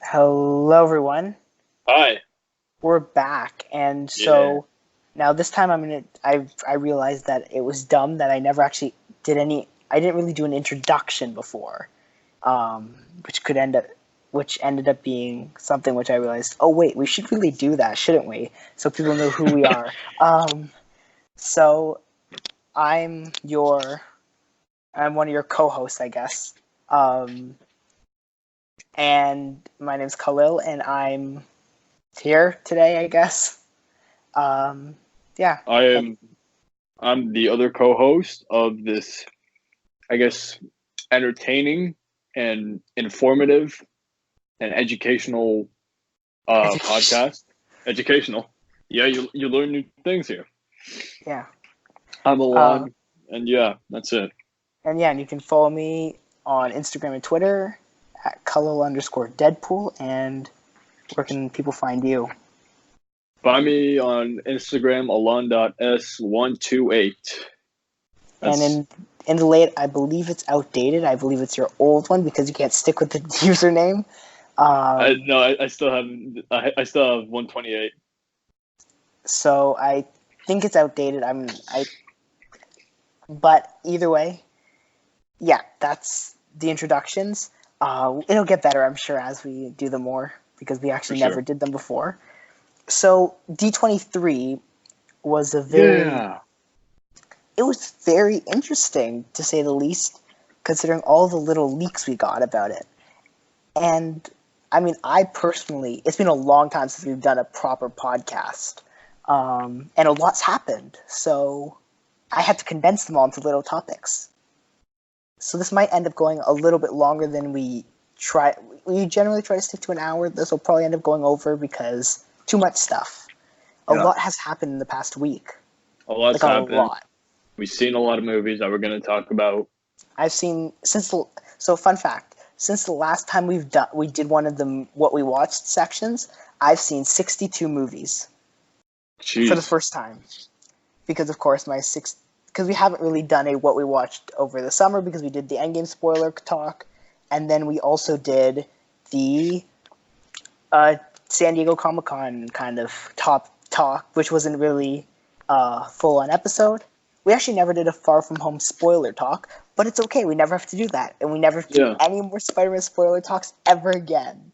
Hello, everyone. Hi. We're back, and Yeah. so now this time I realized that it was dumb that I never actually did any. I didn't really do an introduction before, um, which could end up, which ended up being something which I realized. Oh wait, we should really do that, shouldn't we? So people know who we are. So I'm your, I'm one of your co-hosts, I guess. Um, and my name's Khalil, and I'm here today, I guess. Um, yeah. I And, am I'm the other co-host of this, I guess, entertaining and informative and educational podcast. Educational. Yeah, you learn new things here. yeah. I'm Uh, Alon, and yeah, that's it. and you can follow me on Instagram and Twitter at Khalil_Deadpool. And where can people find you? Find me on Instagram, alon.s128. And That's in the late, I believe it's outdated. I believe it's your old one because you can't stick with the username. I Um, no, I still I still have 128. so I think it's outdated. But either way, yeah, that's the introductions. It'll get better, I'm sure, as we do them more because we For actually never sure. did them before. So D23 was a very Yeah. it was very interesting to say the least, considering all the little leaks we got about it. And I mean, I personally, it's been a long time since we've done a proper podcast, and a lot's happened. So I had to condense them all into little topics. So this might end up going a little bit longer than we try. We generally try to stick to an hour. This will probably end up going over because too much stuff. A Yeah. lot has happened in the past week. A lot's Like a happened. lot. We've seen a lot of movies that we're going to talk about. I've seen since the so fun fact, since the last time we did one of the what we watched sections, I've seen 62 movies for the Jeez. first time. Because of course because we haven't really done a what we watched over the summer because we did the Endgame spoiler talk, and then we also did the San Diego Comic-Con kind of top talk, which wasn't really a full-on episode. We actually never did a Far From Home spoiler talk, but it's okay. We never have to do that, and we never have to do Yeah. any more Spider-Man spoiler talks ever again.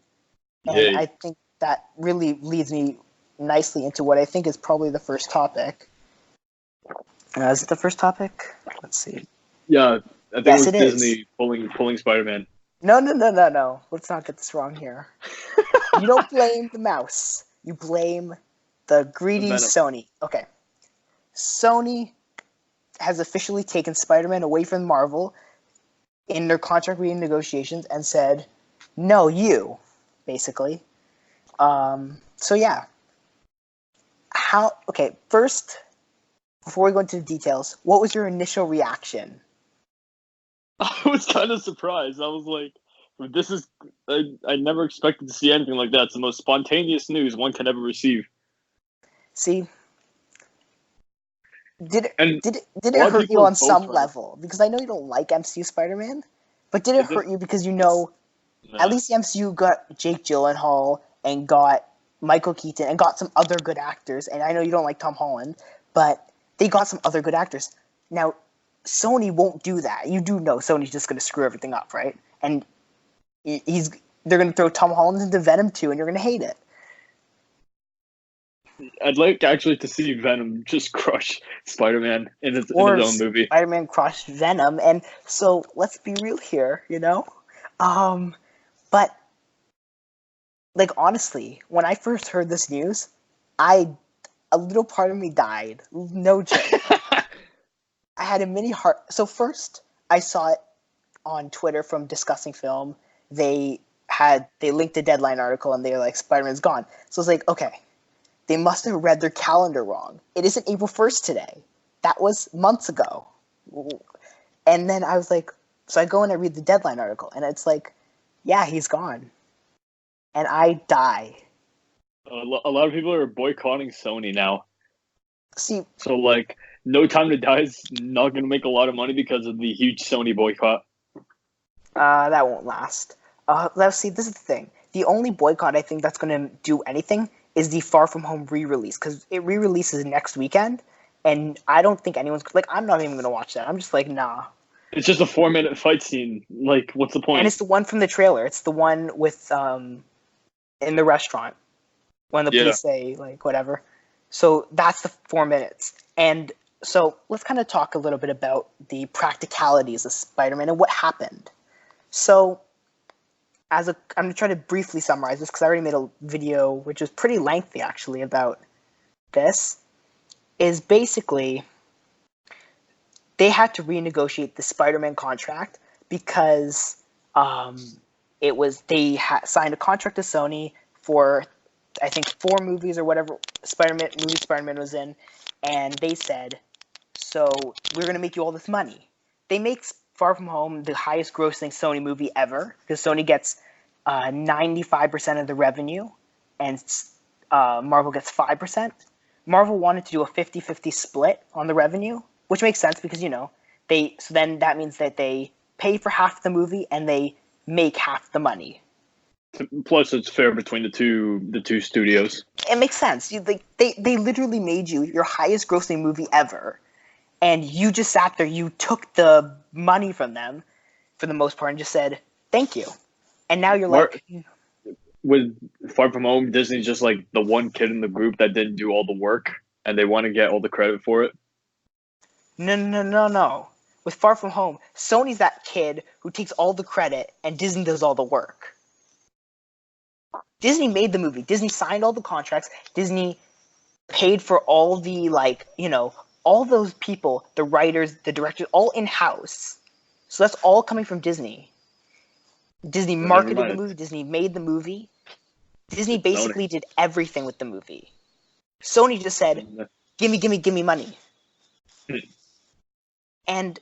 And I Yay. think that really leads me nicely into what I think is probably the first topic. Is it the first topic? Let's see. Yeah. I think it Yes, was it is. Disney pulling Spider-Man. No. Let's not get this wrong here. You don't blame the mouse. You blame the greedy Venom. Sony. Okay. Sony has officially taken Spider-Man away from Marvel in their contract renegotiations and said, no, you, basically. So yeah. Okay, first, before we go into the details, what was your initial reaction? I was kind of surprised. I was like, this is, I never expected to see anything like that. It's the most spontaneous news one can ever receive. See, did it, And did a it lot of hurt you people are on both some trying to, level? Because I know you don't like MCU Spider-Man, but did it it did, hurt you because you know at nah. least the MCU got Jake Gyllenhaal and got Michael Keaton and got some other good actors. And I know you don't like Tom Holland, but they got some other good actors. Now, Sony won't do that. You do know Sony's just going to screw everything up, right? And they're going to throw Tom Holland into Venom 2, and you're going to hate it. I'd like actually to see Venom just crush Spider-Man in his Or own movie. Spider-Man crushed Venom. And so let's be real here, you know? But like honestly, when I first heard this news, a little part of me died. No joke. I had a mini heart. So first, I saw it on Twitter from Discussing Film. They linked a Deadline article and they were like, Spider-Man's gone. So I was like, okay, they must have read their calendar wrong. It isn't April 1st today. That was months ago. And then I was like, so I go and I read the Deadline article, and it's like, yeah, he's gone. And I die. A lot of people are boycotting Sony now. See, So, like, No Time to Die is not going to make a lot of money because of the huge Sony boycott. that won't last. Let's see, this is the thing. the only boycott I think that's going to do anything is the Far From Home re-release, because it re-releases next weekend, and I don't think anyone's like, I'm not even going to watch that. I'm just like, nah. It's just a 4-minute fight scene. Like, what's the point? And it's the one from the trailer. It's the one with in the restaurant when the police say like whatever. So that's the 4 minutes. And so let's kind of talk a little bit about the practicalities of Spider-Man and what happened. So I'm going to try to briefly summarize this because I already made a video which is pretty lengthy actually about this. Is basically they had to renegotiate the Spider-Man contract because signed a contract to Sony for I think 4 movies or whatever Spider-Man was in, and they said, so we're going to make you all this money. They make Far From Home the highest grossing Sony movie ever, because Sony gets 95% of the revenue, and Marvel gets 5%. Marvel wanted to do a 50-50 split on the revenue, which makes sense because, so then that means that they pay for half the movie and they make half the money. Plus, it's fair between the two studios. It makes sense. They literally made you your highest grossing movie ever, and you just sat there. You took the money from them, for the most part, and just said thank you. And now you're like, with Far From Home, Disney's just like the one kid in the group that didn't do all the work, and they want to get all the credit for it. No. With Far From Home, Sony's that kid who takes all the credit, and Disney does all the work. Disney made the movie. Disney signed all the contracts. Disney paid for all the, all those people, the writers, the directors, all in-house. So that's all coming from Disney. Disney marketed the movie. Disney made the movie. Disney basically did everything with the movie. Sony just said, give me money. And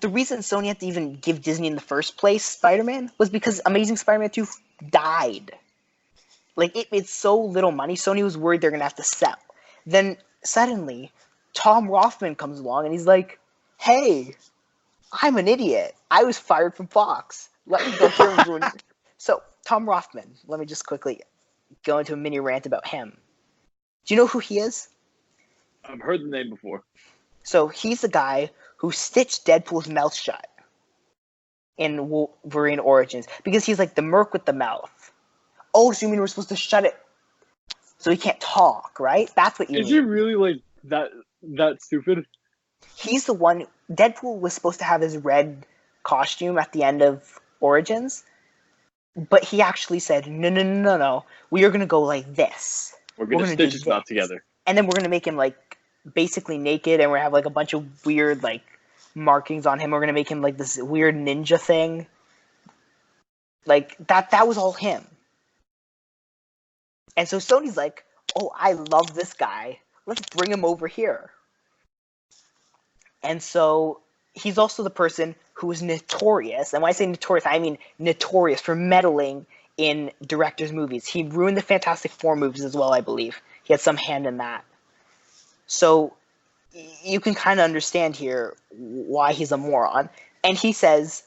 the reason Sony had to even give Disney in the first place Spider-Man was because Amazing Spider-Man 2 died. Like, it made so little money, Sony was worried they're going to have to sell. Then, suddenly, Tom Rothman comes along and he's like, hey, I'm an idiot. I was fired from Fox. Let me go here and ruin it. So, Tom Rothman, let me just quickly go into a mini rant about him. Do you know who he is? I've heard the name before. So, he's the guy who stitched Deadpool's mouth shut in Wolverine Origins. Because he's like the merc with the mouth. Oh, so you mean we're supposed to shut it so he can't talk, right? That's what you mean. Is he really like that stupid? He's the one. Deadpool was supposed to have his red costume at the end of Origins, but he actually said, no. We are going to go like this. We're going to stitch his mouth together. And then we're going to make him like basically naked, and we're going to have like a bunch of weird like markings on him. We're going to make him like this weird ninja thing. Like that was all him. And so Sony's like, oh, I love this guy. Let's bring him over here. And so he's also the person who is notorious. And when I say notorious, I mean notorious for meddling in directors' movies. He ruined the Fantastic Four movies as well, I believe. He had some hand in that. So you can kind of understand here why he's a moron. And he says,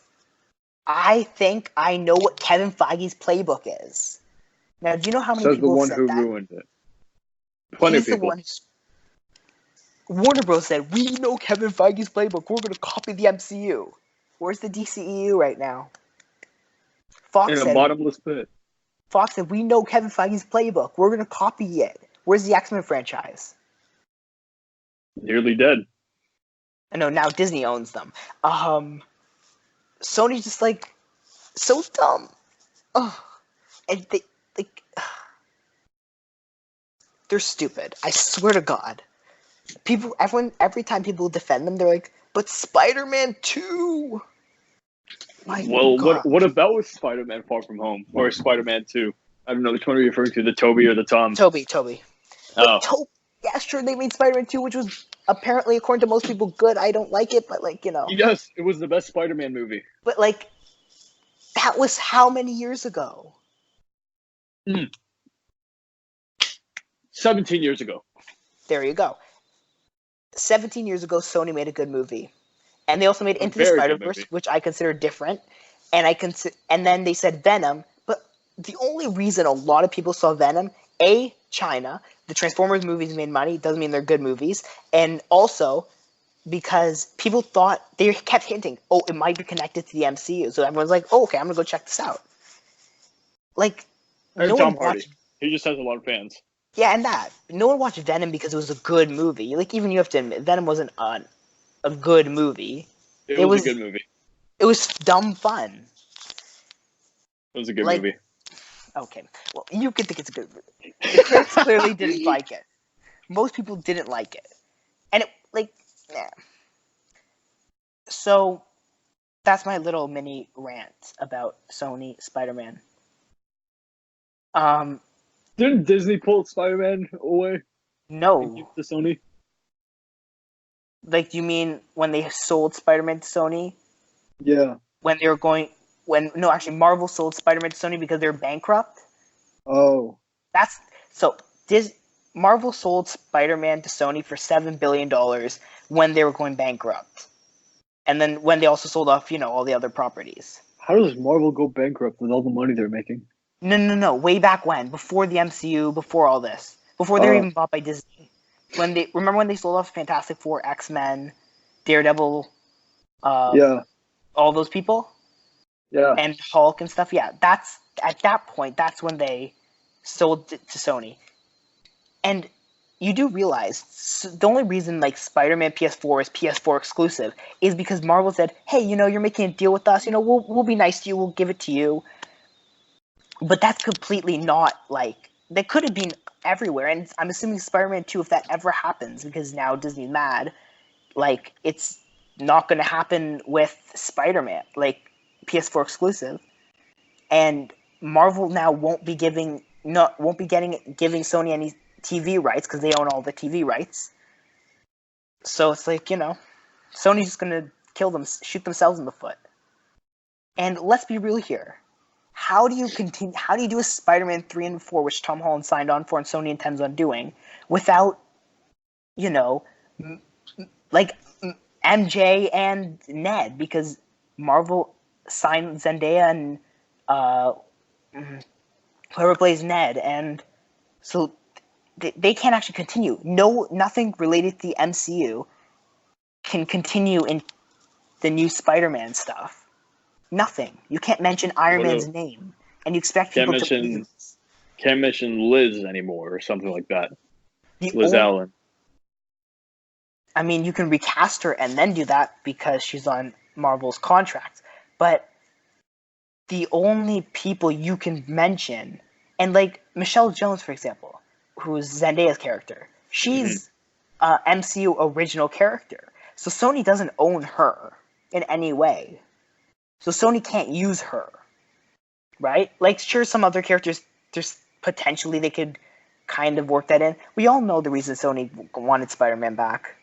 I think I know what Kevin Feige's playbook is. Now, do you know how many people said that? Says the one who ruined it. Plenty of people. Warner Bros. Said, we know Kevin Feige's playbook. We're going to copy the MCU. Where's the DCEU right now? In a bottomless pit. Fox said, we know Kevin Feige's playbook. We're going to copy it. Where's the X-Men franchise? Nearly dead. I know, now Disney owns them. Sony's just like, so dumb. Oh. And they're stupid. I swear to God. Every time people defend them, they're like, but Spider-Man 2! What about with Spider-Man Far From Home? Or Spider-Man 2? I don't know, which one are you referring to, the Tobey or the Tom? Tobey. Oh. Yeah, sure, they made Spider-Man 2, which was apparently, according to most people, good. I don't like it, but Yes, it was the best Spider-Man movie. But that was how many years ago? 17 years ago. There you go. 17 years ago, Sony made a good movie. And they also made Into the Spider-Verse, which I consider different. And then they said Venom, but the only reason a lot of people saw Venom, A, China, the Transformers movies made money, doesn't mean they're good movies, and also because people thought, they kept hinting, oh, it might be connected to the MCU, so everyone's like, oh, okay, I'm gonna go check this out. Like, And no Tom one Hardy. watched, He just has a lot of fans. yeah, and that. No one watched Venom because it was a good movie. Like, even you have to admit, Venom wasn't a good movie. It was a good movie. It was dumb fun. It was a good Like, movie. okay, well, you can think it's a good movie. The critics clearly didn't like it. Most people didn't like it. And it, like, nah. So, that's my little mini rant about Sony Spider-Man. Didn't Disney pull Spider-Man away and No. give it to Sony? Like, do you mean when they sold Spider-Man to Sony? Yeah. When they were going, no, actually, Marvel sold Spider-Man to Sony because they're bankrupt? Oh. Marvel sold Spider-Man to Sony for $7 billion when they were going bankrupt. And then when they also sold off, all the other properties. How does Marvel go bankrupt with all the money they're making? No. Way back when, before the MCU, before all this, before they were even bought by Disney. Remember when they sold off Fantastic Four, X-Men, Daredevil, all those people? Yeah. And Hulk and stuff? Yeah, at that point, that's when they sold it to Sony. And you do realize the only reason like Spider-Man PS4 is PS4 exclusive is because Marvel said, "Hey, you're making a deal with us. We'll be nice to you. We'll give it to you." But that's completely not like that could have been everywhere. And I'm assuming Spider-Man 2, if that ever happens, because now Disney's mad, like it's not going to happen with Spider-Man, like PS4 exclusive. And Marvel now won't be giving Sony any TV rights because they own all the TV rights. So it's like, Sony's just gonna shoot themselves in the foot. And let's be real here. How do you do a Spider-Man 3 and 4, which Tom Holland signed on for and Sony intends on doing, without, like MJ and Ned? Because Marvel signed Zendaya and whoever plays Ned, and so they can't actually continue. Nothing related to the MCU can continue in the new Spider-Man stuff. Nothing. You can't mention Iron Man's name, and you expect people to believe this. Can't mention Liz anymore or something like that. Liz Allen. I mean, you can recast her and then do that because she's on Marvel's contract. But the only people you can mention, and like Michelle Jones, for example, who's Zendaya's character, she's MCU original character. So Sony doesn't own her in any way. So Sony can't use her, right? Like, sure, some other characters, there's potentially they could kind of work that in. We all know the reason Sony wanted Spider-Man back.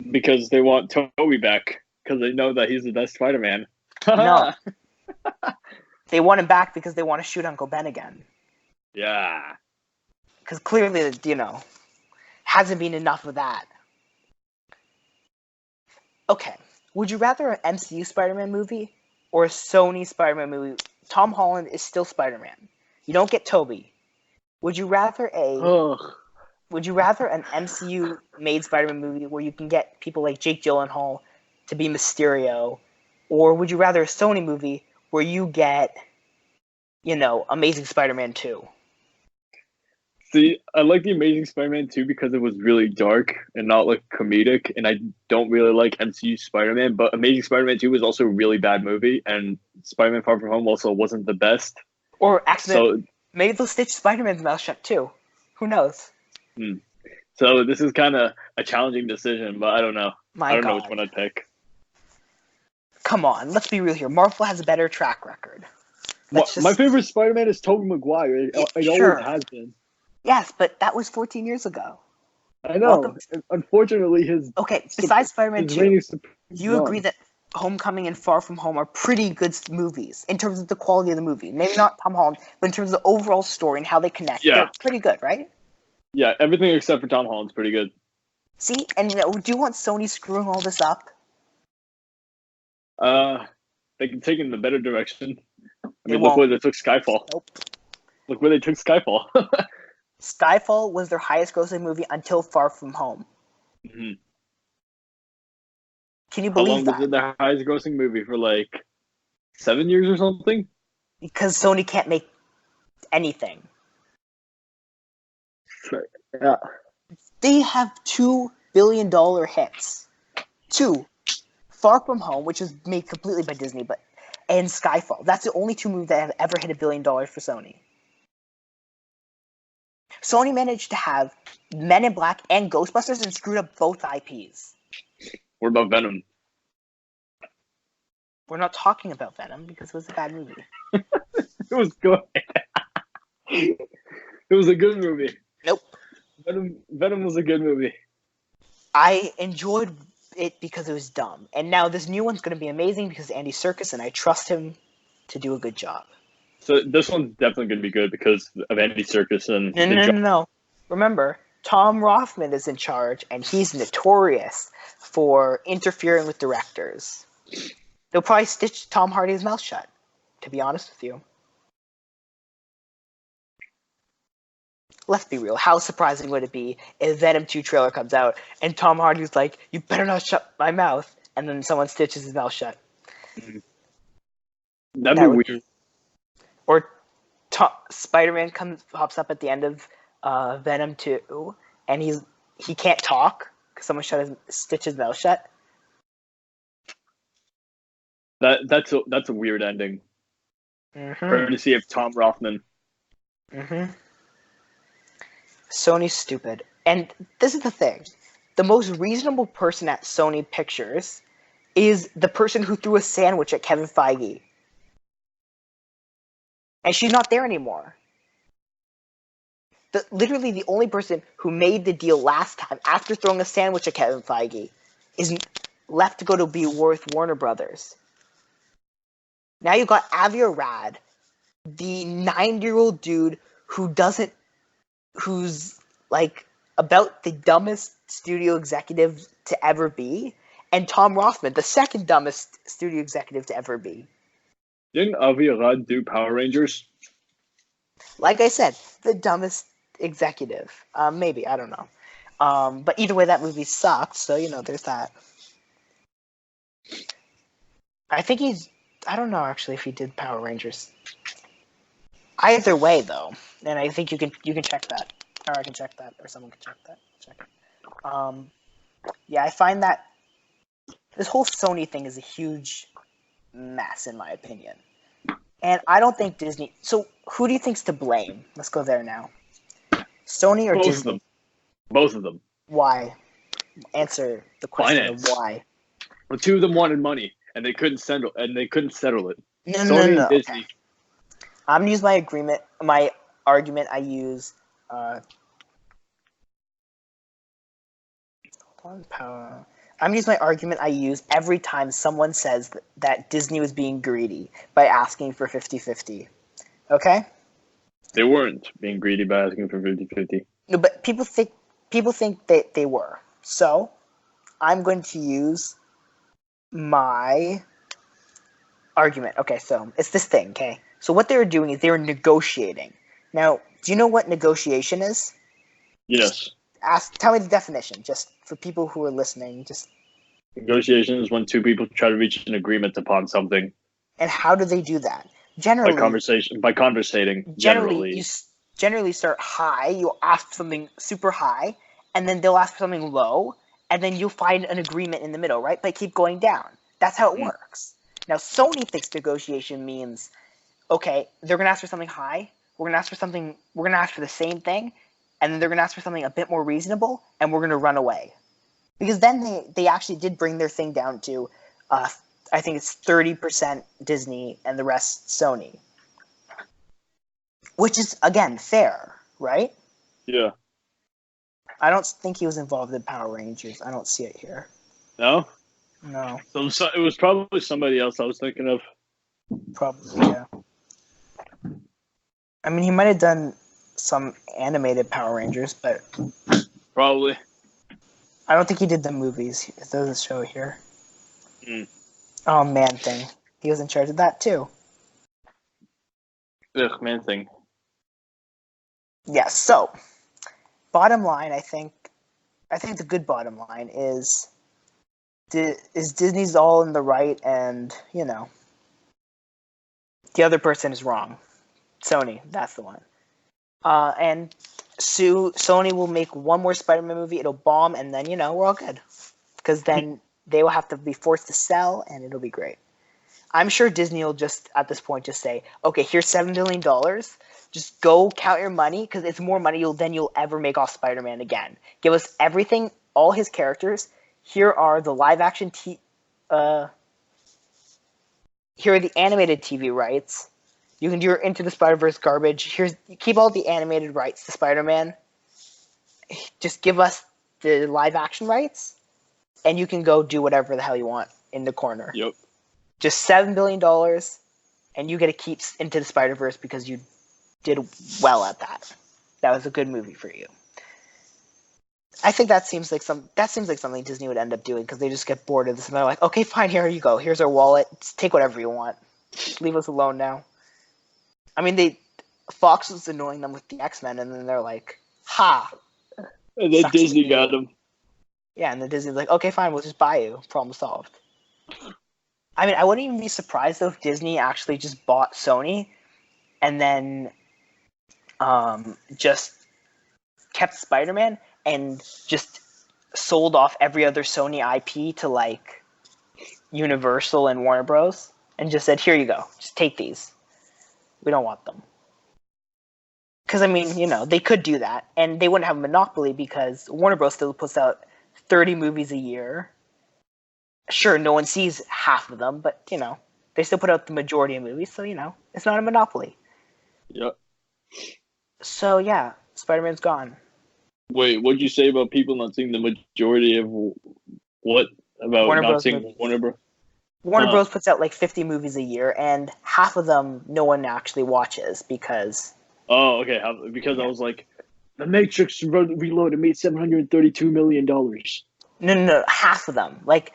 Because they want Tobey back, because they know that he's the best Spider-Man. No. They want him back because they want to shoot Uncle Ben again. Yeah. Because clearly, hasn't been enough of that. Okay. Would you rather an MCU Spider-Man movie or a Sony Spider-Man movie? Tom Holland is still Spider-Man. You don't get Tobey. Would you rather an MCU made Spider-Man movie where you can get people like Jake Gyllenhaal to be Mysterio, or would you rather a Sony movie where you get, Amazing Spider-Man 2? See, I like the Amazing Spider-Man 2 because it was really dark and not like comedic, and I don't really like MCU Spider-Man, but Amazing Spider-Man 2 was also a really bad movie, and Spider-Man Far From Home also wasn't the best. Or actually, maybe they'll stitch Spider-Man's mouth shut too. Who knows? So this is kind of a challenging decision, but I don't know. I don't know which one I'd pick. Come on, let's be real here. Marvel has a better track record. My favorite Spider-Man is Tobey Maguire. It always has been. Yes, but that was 14 years ago. I know. Unfortunately, besides Spider-Man 2, do you agree that Homecoming and Far From Home are pretty good movies in terms of the quality of the movie? Maybe not Tom Holland, but in terms of the overall story and how they connect. Yeah. They're pretty good, right? Yeah, everything except for Tom Holland's pretty good. See? And do you want Sony screwing all this up? They can take it in the better direction. I mean, look where they took Skyfall. Nope. Look where they took Skyfall. Skyfall was their highest grossing movie until Far From Home. Mm-hmm. Can you believe that? How long was it the highest grossing movie for, like, 7 years or something? Because Sony can't make anything. Yeah. They have $2 billion hits. 2. Far From Home, which was made completely by Disney, and Skyfall. That's the only 2 movies that have ever hit $1 billion for Sony. Sony managed to have Men in Black and Ghostbusters and screwed up both IPs. What about Venom? We're not talking about Venom because it was a bad movie. It was good. It was a good movie. Nope. Venom was a good movie. I enjoyed it because it was dumb. And now this new one's going to be amazing because Andy Serkis, and I trust him to do a good job. So this one's definitely going to be good because of Andy Serkis and... No. Remember, Tom Rothman is in charge, and he's notorious for interfering with directors. They'll probably stitch Tom Hardy's mouth shut, to be honest with you. Let's be real. How surprising would it be if Venom 2 trailer comes out and Tom Hardy's like, "You better not shut my mouth," and then someone stitches his mouth shut? That'd be weird. Or Spider-Man pops up at the end of Venom 2, and he can't talk because someone stitched his mouth shut. That's a weird ending. Courtesy of Tom Rothman. Sony's stupid. And this is the thing. The most reasonable person at Sony Pictures is the person who threw a sandwich at Kevin Feige. And she's not there anymore. Literally the only person who made the deal last time after throwing a sandwich at Kevin Feige is left to go to be with Warner Brothers. Now you got Avi Arad, the 9-year-old dude who's like about the dumbest studio executive to ever be, and Tom Rothman, the second dumbest studio executive to ever be. Didn't Avi Arad do Power Rangers? Like I said, the dumbest executive. Maybe, I don't know. But either way, that movie sucked, so, there's that. I don't know, actually, if he did Power Rangers. Either way, though, and I think you can check that. Or I can check that, or someone can check that. Yeah, I find that this whole Sony thing is a huge mess, in my opinion. And I don't think Disney... So, who do you think's to blame? Let's go there now. Sony or Disney? Both of them. Why? Answer the question Finance. of why. Well, 2 of them wanted money, and they couldn't settle it. No. and Disney. Okay. I'm gonna use my argument I use. I'm gonna use my argument I use every time someone says that Disney was being greedy by asking for 50-50. Okay? They weren't being greedy by asking for 50-50. No, but people think that they were. So I'm going to use my argument. Okay, so it's this thing, okay? So what they were doing is they were negotiating. Now, do you know what negotiation is? Yes. Tell me the definition, just for people who are listening. Negotiation is when 2 people try to reach an agreement upon something. And how do they do that? Generally, by conversating. Generally, you generally start high. You'll ask for something super high, and then they'll ask for something low, and then you'll find an agreement in the middle, right? But keep going down. That's how it works. Now, Sony thinks negotiation means, okay, they're going to ask for something high. We're going to ask for the same thing, and then they're going to ask for something a bit more reasonable, and we're going to run away. Because then they actually did bring their thing down to, I think it's 30% Disney and the rest Sony. Which is, again, fair, right? Yeah. I don't think he was involved in Power Rangers. I don't see it here. No? No. So it was probably somebody else I was thinking of. Probably, yeah. I mean, he might have done some animated Power Rangers, but... Probably. I don't think he did the movies. It doesn't show here. Mm. Oh, Man Thing. He was in charge of that, too. Ugh, man thing. Yeah. So, bottom line, I think the good bottom line is Disney's all in the right, and the other person is wrong. Sony, that's the one. And Sony will make one more Spider-Man movie. It'll bomb, and then we're all good, because then they will have to be forced to sell, and it'll be great. I'm sure Disney will just at this point just say, okay, here's $7 billion. Just go count your money, because it's more money than you'll ever make off Spider-Man again. Give us everything, all his characters. Here are the live action here are the animated TV rights. You can do your Into the Spider-Verse garbage. Keep all the animated rights to Spider-Man. Just give us the live action rights, and you can go do whatever the hell you want in the corner. Yep. Just $7 billion, and you get to keep Into the Spider-Verse because you did well at that. That was a good movie for you. I think that seems like something Disney would end up doing, because they just get bored of this and they're like, okay, fine, here you go. Here's our wallet. Just take whatever you want. Leave us alone now. I mean, Fox was annoying them with the X-Men, and then they're like, ha. And then Disney got them. Yeah, and then Disney's like, okay, fine, we'll just buy you. Problem solved. I mean, I wouldn't even be surprised, though, if Disney actually just bought Sony and then just kept Spider-Man and just sold off every other Sony IP to, like, Universal and Warner Bros. And just said, here you go. Just take these. We don't want them. Because, I mean, they could do that. And they wouldn't have a monopoly, because Warner Bros. Still puts out 30 movies a year. Sure, no one sees half of them, but, they still put out the majority of movies, so, it's not a monopoly. Yep. So, yeah, Spider-Man's gone. Wait, what'd you say about people not seeing the majority of what? About Warner not Bros. seeing Movies. Warner Bros.? Warner Bros. Puts out like 50 movies a year, and half of them no one actually watches because... Oh, okay. Because I was like, The Matrix Reloaded made $732 million. No, half of them. Like,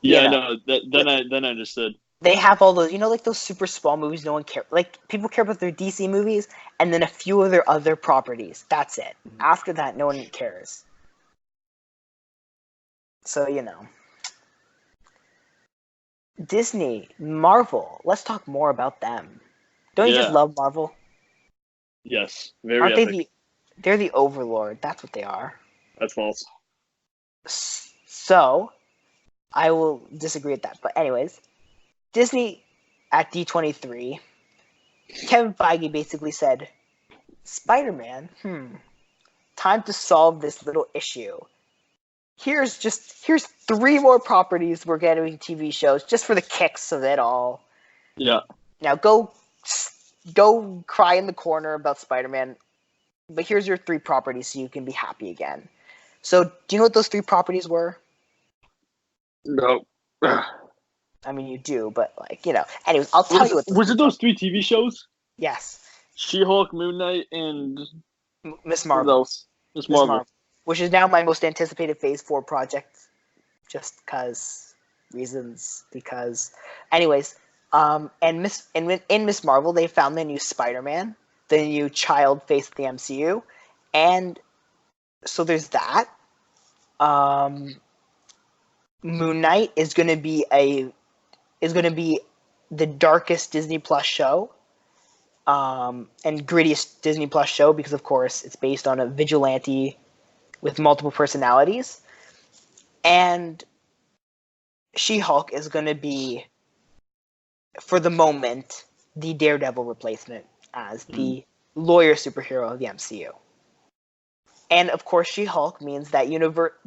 yeah, no. Then I understood. They have all those, like those super small movies no one cares. Like, people care about their DC movies, and then a few of their other properties. That's it. After that, no one cares. So, Disney, Marvel. Let's talk more about them. Don't you just love Marvel? Yes, very Aren't epic. They're the overlord. That's what they are. That's false. So, I will disagree with that. But anyways, Disney at D23, Kevin Feige basically said, Spider-Man, time to solve this little issue. Here's 3 more properties we're getting TV shows just for the kicks of it all. Yeah. Now go cry in the corner about Spider-Man, but here's your 3 properties so you can be happy again. So, do you know what those 3 properties were? No. I mean, you do, but anyways, I'll tell you what. Was it those 3 TV shows? Yes. She-Hulk, Moon Knight, and Miss Marvel. What else? Miss Marvel. Which is now my most anticipated Phase 4 project, just reasons. Anyways, and in Miss Marvel, they found the new Spider-Man, the new child face of the MCU, and so there's that. Moon Knight is going to be the darkest Disney Plus show, and grittiest Disney Plus show, because of course it's based on a vigilante with multiple personalities. And She-Hulk is going to be, for the moment, the Daredevil replacement as the lawyer superhero of the MCU. And of course, She-Hulk means that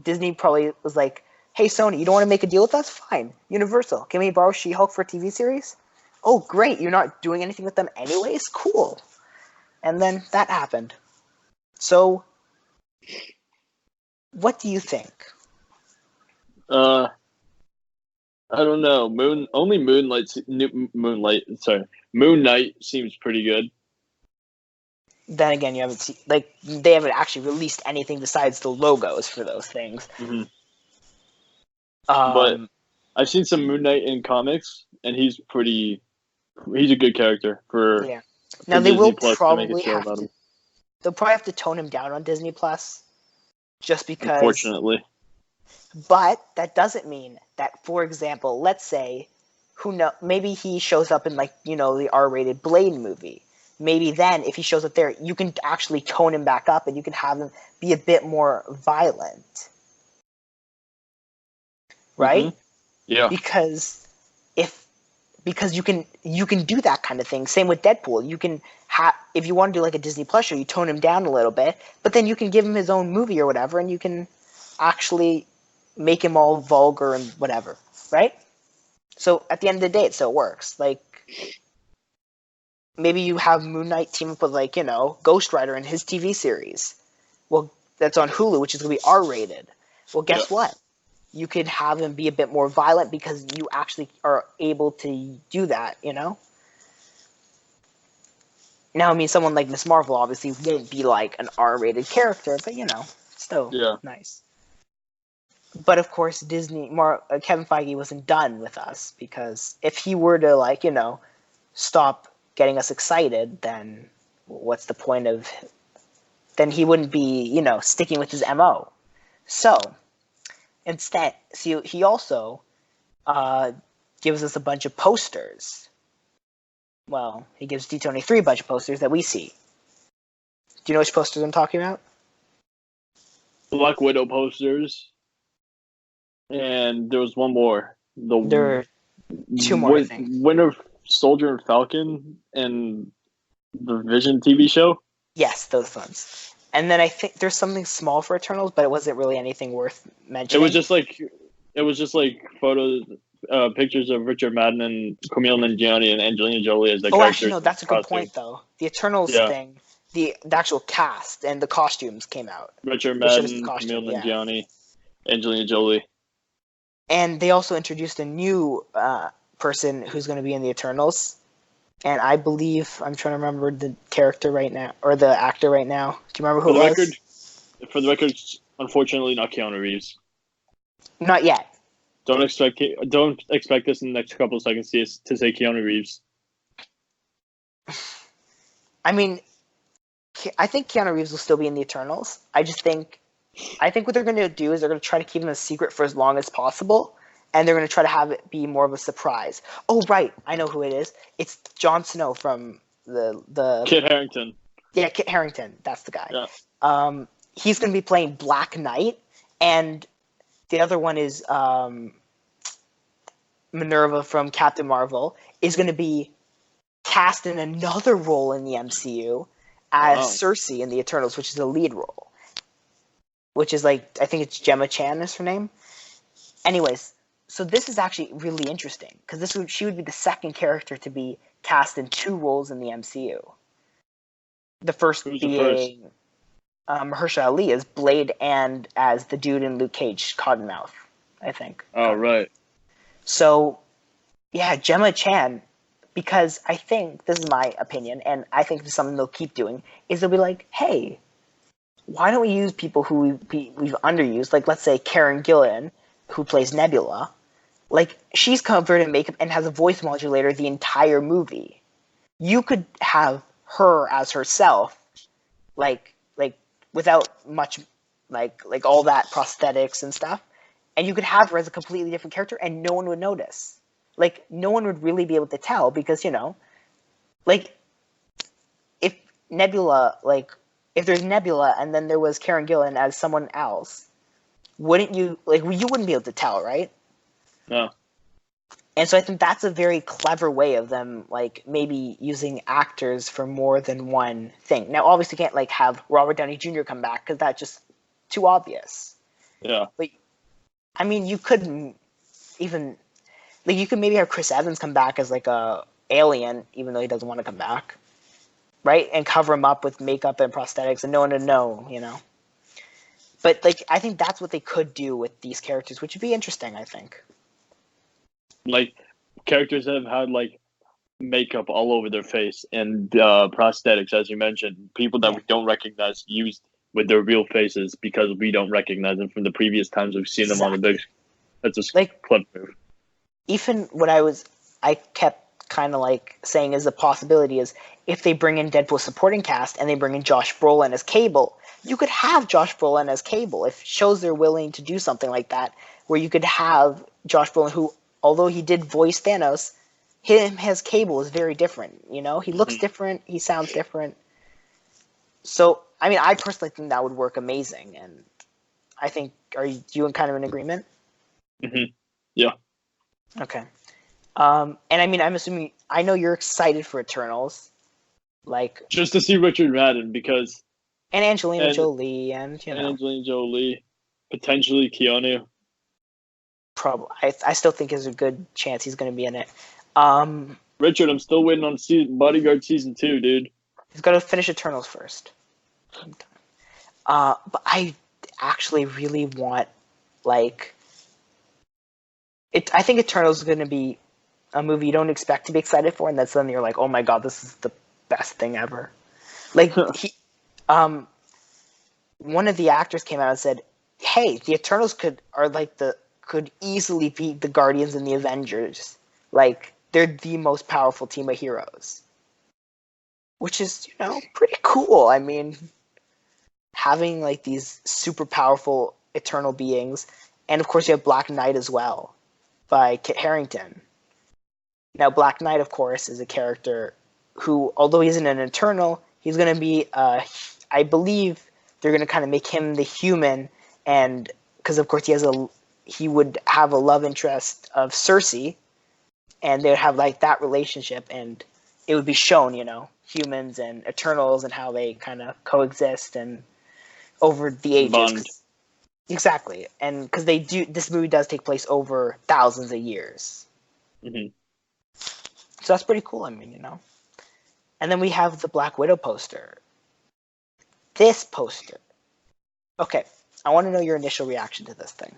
Disney probably was like, hey, Sony, you don't want to make a deal with us? Fine. Universal, can we borrow She-Hulk for a TV series? Oh, great, you're not doing anything with them anyways? Cool. And then that happened. So, what do you think? I don't know. Moon Knight seems pretty good. Then again, you haven't seen, they haven't actually released anything besides the logos for those things. Mm-hmm. But I've seen some Moon Knight in comics, and he's a good character for Now for they will Disney Plus to make a probably show have about to. him. They'll probably have to tone him down on Disney Plus, just because. Unfortunately, But that doesn't mean that, for example, let's say, maybe he shows up in the R-rated Blade movie. Maybe then, if he shows up there, you can actually tone him back up, and you can have him be a bit more violent, right? yeah, Because you can do that kind of thing. Same with Deadpool. You can if you want to do like a Disney Plus show, you tone him down a little bit, but then you can give him his own movie or whatever, and you can actually make him all vulgar and whatever, right? So at the end of the day, it still works. Like, maybe you have Moon Knight team up with Ghost Rider in his TV series. Well, that's on Hulu, which is going to be R-rated. Well, guess what? You could have him be a bit more violent because you actually are able to do that, Now, I mean, someone like Miss Marvel obviously won't be like an R-rated character, but still nice. But of course, Kevin Feige wasn't done with us, because if he were to stop getting us excited, then what's the point of? Then he wouldn't be sticking with his MO. So instead, he also gives us a bunch of posters. Well, he gives D23 a bunch of posters that we see. Do you know which posters I'm talking about? Black Widow posters, and there was one more. There are two more, I think. Winter Soldier and Falcon and the Vision TV show. Yes, those ones. And then I think there's something small for Eternals, but it wasn't really anything worth mentioning. It was just like photos, pictures of Richard Madden and Kumail Nanjiani and Angelina Jolie as the characters. Actually, no, that's a good point, though. The Eternals thing, the actual cast and the costumes came out. Richard Madden, Kumail Nanjiani, Angelina Jolie. And they also introduced a new person who's going to be in the Eternals. And I believe, I'm trying to remember the character right now, or the actor right now. Do you remember who it was? For the record, unfortunately, not Keanu Reeves. Not yet. Don't expect this in the next couple of seconds to say Keanu Reeves. I mean, I think Keanu Reeves will still be in the Eternals. I think what they're going to do is they're going to try to keep him a secret for as long as possible, and they're going to try to have it be more of a surprise. Oh, right, I know who it is. It's Jon Snow from the Kit Harington. Yeah, Kit Harington. That's the guy. Yeah. He's going to be playing Black Knight, and the other one is Minerva from Captain Marvel is going to be cast in another role in the MCU as Cersei in the Eternals, which is a lead role. Which is I think it's Gemma Chan is her name. Anyways, so this is actually really interesting, because she would be the second character to be cast in two roles in the MCU. The first being Mahershala Ali as Blade and as the dude in Luke Cage, Cottonmouth, I think. Oh, right. So, yeah, Gemma Chan, because I think, this is my opinion, and I think this is something they'll keep doing, is they'll be like, hey, why don't we use people who we've underused? Like, let's say Karen Gillan, who plays Nebula. Like, she's covered in makeup and has a voice modulator the entire movie. You could have her as herself, without much, all that prosthetics and stuff, and you could have her as a completely different character, and no one would notice. Like, no one would really be able to tell, because, if Nebula, if there's Nebula and then there was Karen Gillan as someone else, wouldn't you, you wouldn't be able to tell, right? No. And so I think that's a very clever way of them, maybe using actors for more than one thing. Now, obviously, you can't, have Robert Downey Jr. come back, because that's just too obvious. Yeah. But, I mean, you could even, you could maybe have Chris Evans come back as, a alien, even though he doesn't want to come back. Right? And cover him up with makeup and prosthetics, and no one would know, But, I think that's what they could do with these characters, which would be interesting, I think. Characters that have had, makeup all over their face and prosthetics, as you mentioned. People that we don't recognize used with their real faces because we don't recognize them from the previous times we've seen them on the big... That's a clever move. Even when I kept kind of like saying is a possibility is if they bring in Deadpool supporting cast and they bring in Josh Brolin as Cable, you could have Josh Brolin as Cable if shows they're willing to do something like that, where you could have Josh Brolin, who, although he did voice Thanos, him as Cable is very different. You know, he looks different, he sounds different. So, I mean, I personally think that would work amazing, and I think, are you in kind of an agreement? Yeah. Okay. And I mean, I'm assuming, I know you're excited for Eternals, like, Just to see Richard Madden because and Angelina Jolie, and you know, Angelina Jolie, potentially Keanu. probably, I still think there's a good chance he's going to be in it. Richard, I'm still waiting on Bodyguard season 2, dude. He's got to finish Eternals first. But I actually really want, like, I think Eternals is going to be a movie you don't expect to be excited for, and then suddenly you're like, oh my god, this is the best thing ever. Like, one of the actors came out and said, hey, the Eternals could easily beat the Guardians and the Avengers. Like, they're the most powerful team of heroes. Which is, you know, pretty cool. I mean, having, like, these super powerful eternal beings. And, of course, you have Black Knight as well, by Kit Harington. Now, Black Knight, of course, is a character who, although he isn't an Eternal, he's going to be, I believe, they're going to kind of make him the human, and because, of course, he would have a love interest of Cersei, and they would have, like, that relationship, and it would be shown, you know, humans and Eternals and how they kind of coexist and over the ages. Bond. Exactly, and because this movie does take place over thousands of years. So that's pretty cool, I mean, you know. And then we have the Black Widow poster. This poster. Okay, I want to know your initial reaction to this thing.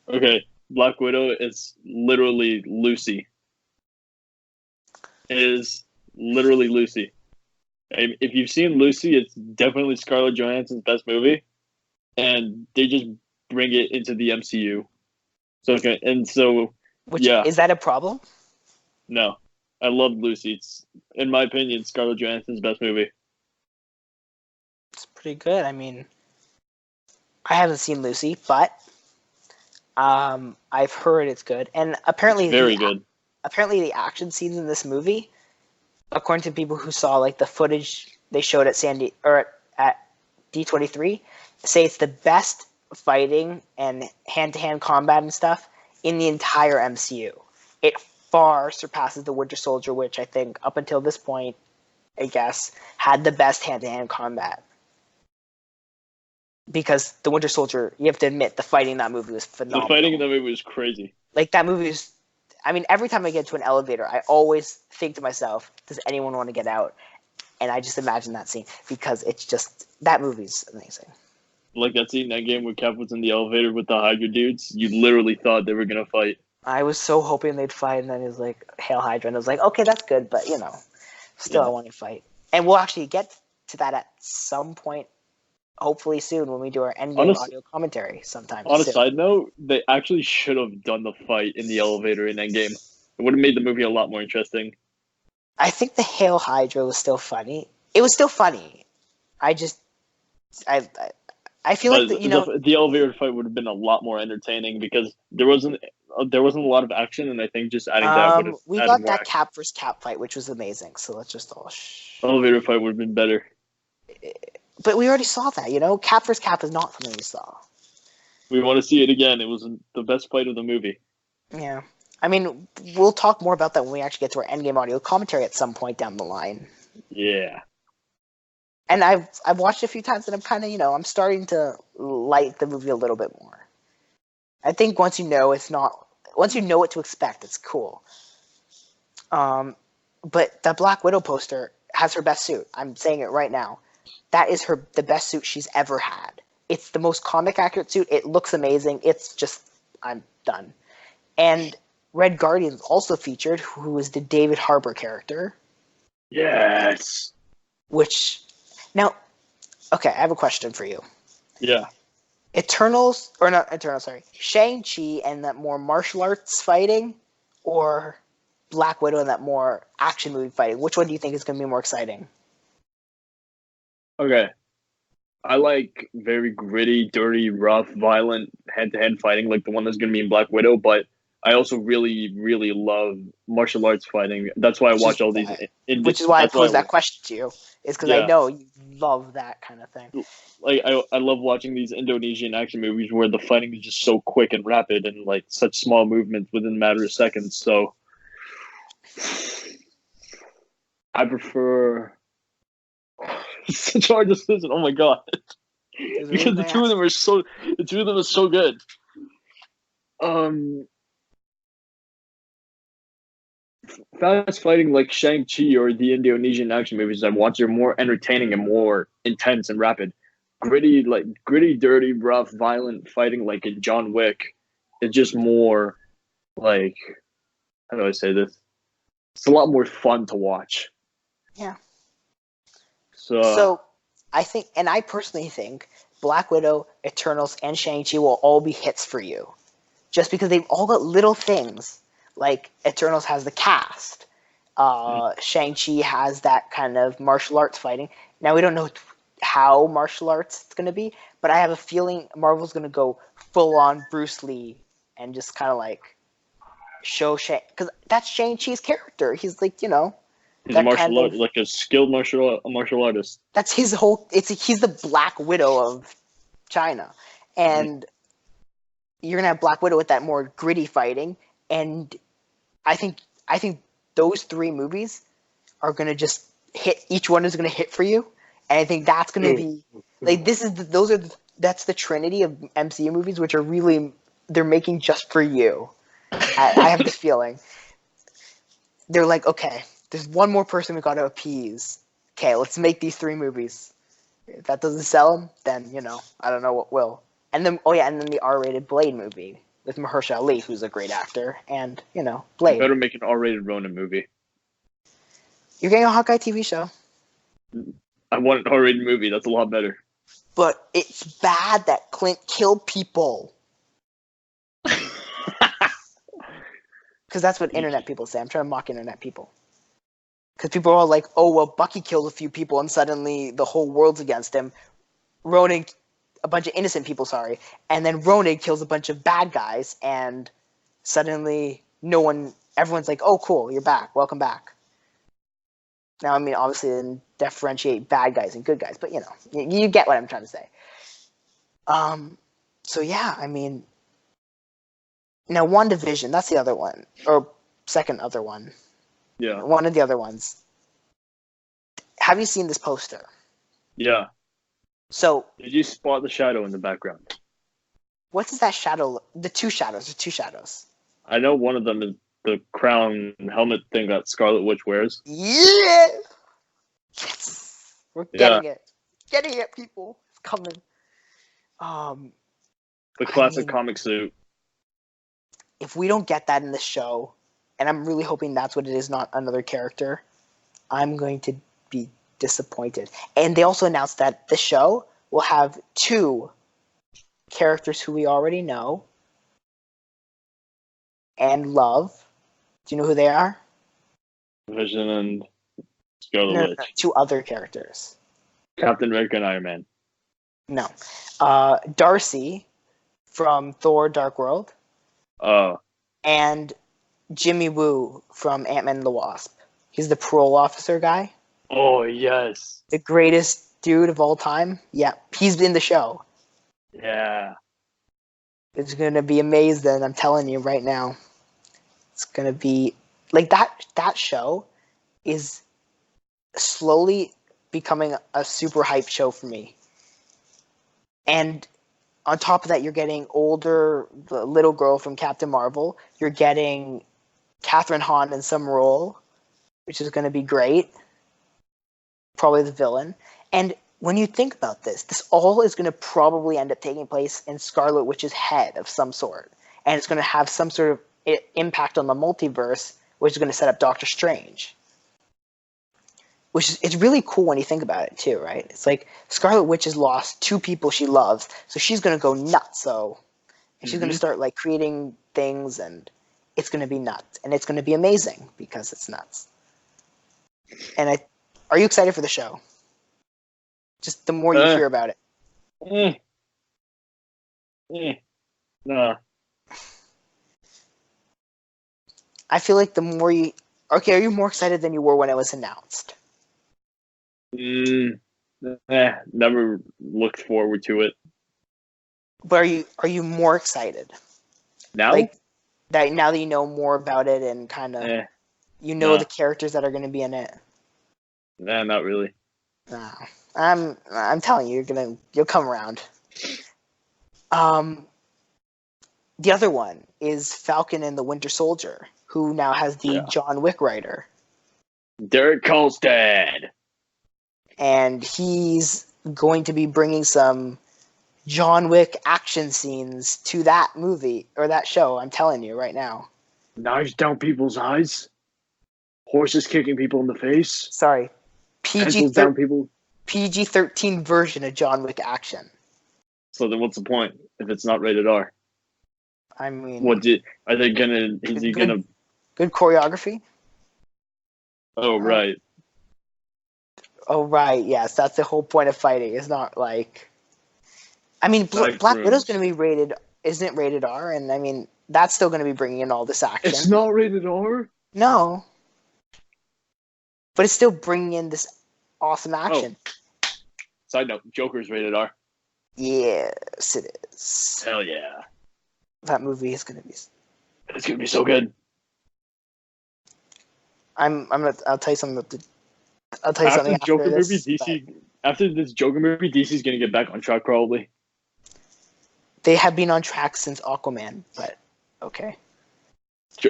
Okay, Black Widow is literally Lucy. It is literally Lucy. If you've seen Lucy, it's definitely Scarlett Johansson's best movie, and they just bring it into the MCU. Is that a problem? No, I love Lucy. It's, in my opinion, Scarlett Johansson's best movie. It's pretty good. I mean, I haven't seen Lucy, but I've heard it's good, and apparently it's very good. Apparently, the action scenes in this movie, according to people who saw like the footage they showed at D23, say it's the best fighting and hand-to-hand combat and stuff in the entire MCU. It far surpasses the Winter Soldier, which I think up until this point, I guess, had the best hand-to-hand combat. Because the Winter Soldier, you have to admit, the fighting in that movie was phenomenal. The fighting in that movie was crazy. Like, that movie is... I mean, every time I get to an elevator, I always think to myself, does anyone want to get out? And I just imagine that scene, because it's just... That movie's amazing. Like that scene in that game where Cap was in the elevator with the Hydra dudes, you literally thought they were going to fight. I was so hoping they'd fight, and then it was like, Hail Hydra, and I was like, okay, that's good, but, you know, still I want to fight. And we'll actually get to that at some point, hopefully soon, when we do our Endgame audio commentary sometime soon. On a soon. side note, they actually should have done the fight in the elevator in Endgame. It would have made the movie a lot more interesting. I think the Hail Hydra was still funny. It was still funny. I feel like the elevator fight would have been a lot more entertaining because there wasn't a lot of action, and I think just adding that would have. We got that Cap vs. Cap fight, which was amazing. So let's just all. Elevator fight would have been better. But we already saw that, you know. Cap vs. Cap is not something we saw. We want to see it again. It was the best fight of the movie. Yeah, I mean, we'll talk more about that when we actually get to our Endgame audio commentary at some point down the line. Yeah. And I've watched it a few times, and I'm kind of, I'm starting to like the movie a little bit more. I think once you know what to expect, it's cool. But that Black Widow poster has her best suit. I'm saying it right now. That is the best suit she's ever had. It's the most comic accurate suit. It looks amazing. It's just, I'm done. And Red Guardian's also featured, who is the David Harbour character. Yes. Now, okay, I have a question for you. Yeah. Shang-Chi and that more martial arts fighting, or Black Widow and that more action movie fighting? Which one do you think is going to be more exciting? Okay. I like very gritty, dirty, rough, violent head-to-head fighting, like the one that's going to be in Black Widow. But I also really, really love martial arts fighting. That's why I watch all these. Which is why I That's why posed that question to you. Is because I yeah, know you love that kind of thing. like I love watching these Indonesian action movies where the fighting is just so quick and rapid and like such small movements within a matter of seconds. So I prefer. It's such a hard decision. Oh my god. Because the two of them are so good. Fast fighting like Shang-Chi or the Indonesian action movies I watch are more entertaining and more intense and rapid. Gritty, dirty, rough, violent fighting like in John Wick is just more like, how do I say this? It's a lot more fun to watch. Yeah. So I think, and I personally think, Black Widow, Eternals, and Shang-Chi will all be hits for you. Just because they've all got little things. Like, Eternals has the cast. Shang-Chi has that kind of martial arts fighting. Now, we don't know how martial arts it's going to be, but I have a feeling Marvel's going to go full-on Bruce Lee and just kind of like show Shang... Because that's Shang-Chi's character. He's like, he's a like a skilled martial artist. That's his whole. He's the Black Widow of China, and you're gonna have Black Widow with that more gritty fighting. And I think those three movies are gonna just hit. Each one is gonna hit for you, and I think that's gonna be like that's the trinity of MCU movies, which are really they're making just for you. I have this feeling. They're like, okay, there's one more person we got to appease. Okay, let's make these three movies. If that doesn't sell them, then, I don't know what will. And then, and then the R-rated Blade movie with Mahershala Ali, who's a great actor, and, Blade. You better make an R-rated Ronin movie. You're getting a Hawkeye TV show. I want an R-rated movie. That's a lot better. But it's bad that Clint killed people. Because that's what internet people say. I'm trying to mock internet people. Because people are all like, oh, well, Bucky killed a few people and suddenly the whole world's against him. Ronan, a bunch of innocent people, sorry. And then Ronan kills a bunch of bad guys and suddenly everyone's like, oh, cool, you're back. Welcome back. Now, I mean, obviously, then differentiate bad guys and good guys. But, you get what I'm trying to say. So, yeah, I mean... Now, WandaVision, that's the other one. Or second other one. Yeah. One of the other ones. Have you seen this poster? Yeah. So... Did you spot the shadow in the background? What is that shadow? There's two shadows. I know one of them is the crown helmet thing that Scarlet Witch wears. Yeah! Yes! We're getting it. Getting it, people. It's coming. The classic comic suit. If we don't get that in the show, and I'm really hoping that's what it is, not another character, I'm going to be disappointed. And they also announced that the show will have two characters who we already know and love. Do you know who they are? Vision and Scarlet Witch. No, two other characters. Captain America and Iron Man. No. Darcy from Thor Dark World. And Jimmy Woo from Ant-Man and the Wasp. He's the parole officer guy. Oh, yes. The greatest dude of all time. Yeah, he's in the show. Yeah. It's going to be amazing, I'm telling you right now. It's going to be... Like, that show is slowly becoming a super hype show for me. And... on top of that, you're getting the little girl from Captain Marvel. You're getting Catherine Hahn in some role, which is going to be great. Probably the villain. And when you think about this all is going to probably end up taking place in Scarlet Witch's head of some sort. And it's going to have some sort of impact on the multiverse, which is going to set up Doctor Strange. It's really cool when you think about it too, right? It's like Scarlet Witch has lost two people she loves, so she's gonna go nuts. And she's gonna start like creating things, and it's going to be nuts, and it's going to be amazing because it's nuts. And are you excited for the show? Just the more you hear about it. No. I feel like the more you... Okay, are you more excited than you were when it was announced? Never looked forward to it. But are you more excited? Now? Like, now that you know more about it and kind of... the characters that are going to be in it? Nah, not really. No. I'm telling you, you'll come around. The other one is Falcon and the Winter Soldier, who now has the John Wick writer. Derek Kolstad. And he's going to be bringing some John Wick action scenes to that movie, or that show, I'm telling you right now. Knives down people's eyes. Horses kicking people in the face. Sorry. Pencils down people. PG-13 version of John Wick action. So then what's the point if it's not rated R? I mean... Are they gonna... Is he gonna... Good choreography? Oh, right. Oh, right, yes. That's the whole point of fighting. It's not like... I mean, Black Widow's going to be rated... Isn't it rated R? And, I mean, that's still going to be bringing in all this action. It's not rated R? No. But it's still bringing in this awesome action. Oh. Side note, Joker's rated R. Yes, it is. Hell yeah. That movie is going to be... It's going to be so good. I'll tell you something after Joker this, movie, after this Joker movie, DC's going to get back on track probably. They have been on track since Aquaman, but okay.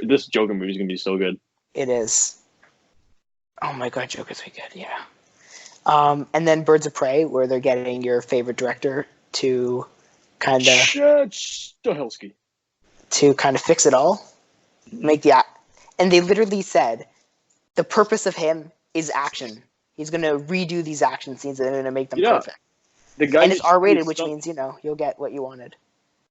This Joker movie is going to be so good. It is. Oh my god, Joker's really good, yeah. And then Birds of Prey, where they're getting your favorite director to kind of... Stahelski. To kind of fix it all. And they literally said, the purpose of him is action. He's going to redo these action scenes and they're going to make them perfect. And it's R-rated, which means, you'll get what you wanted.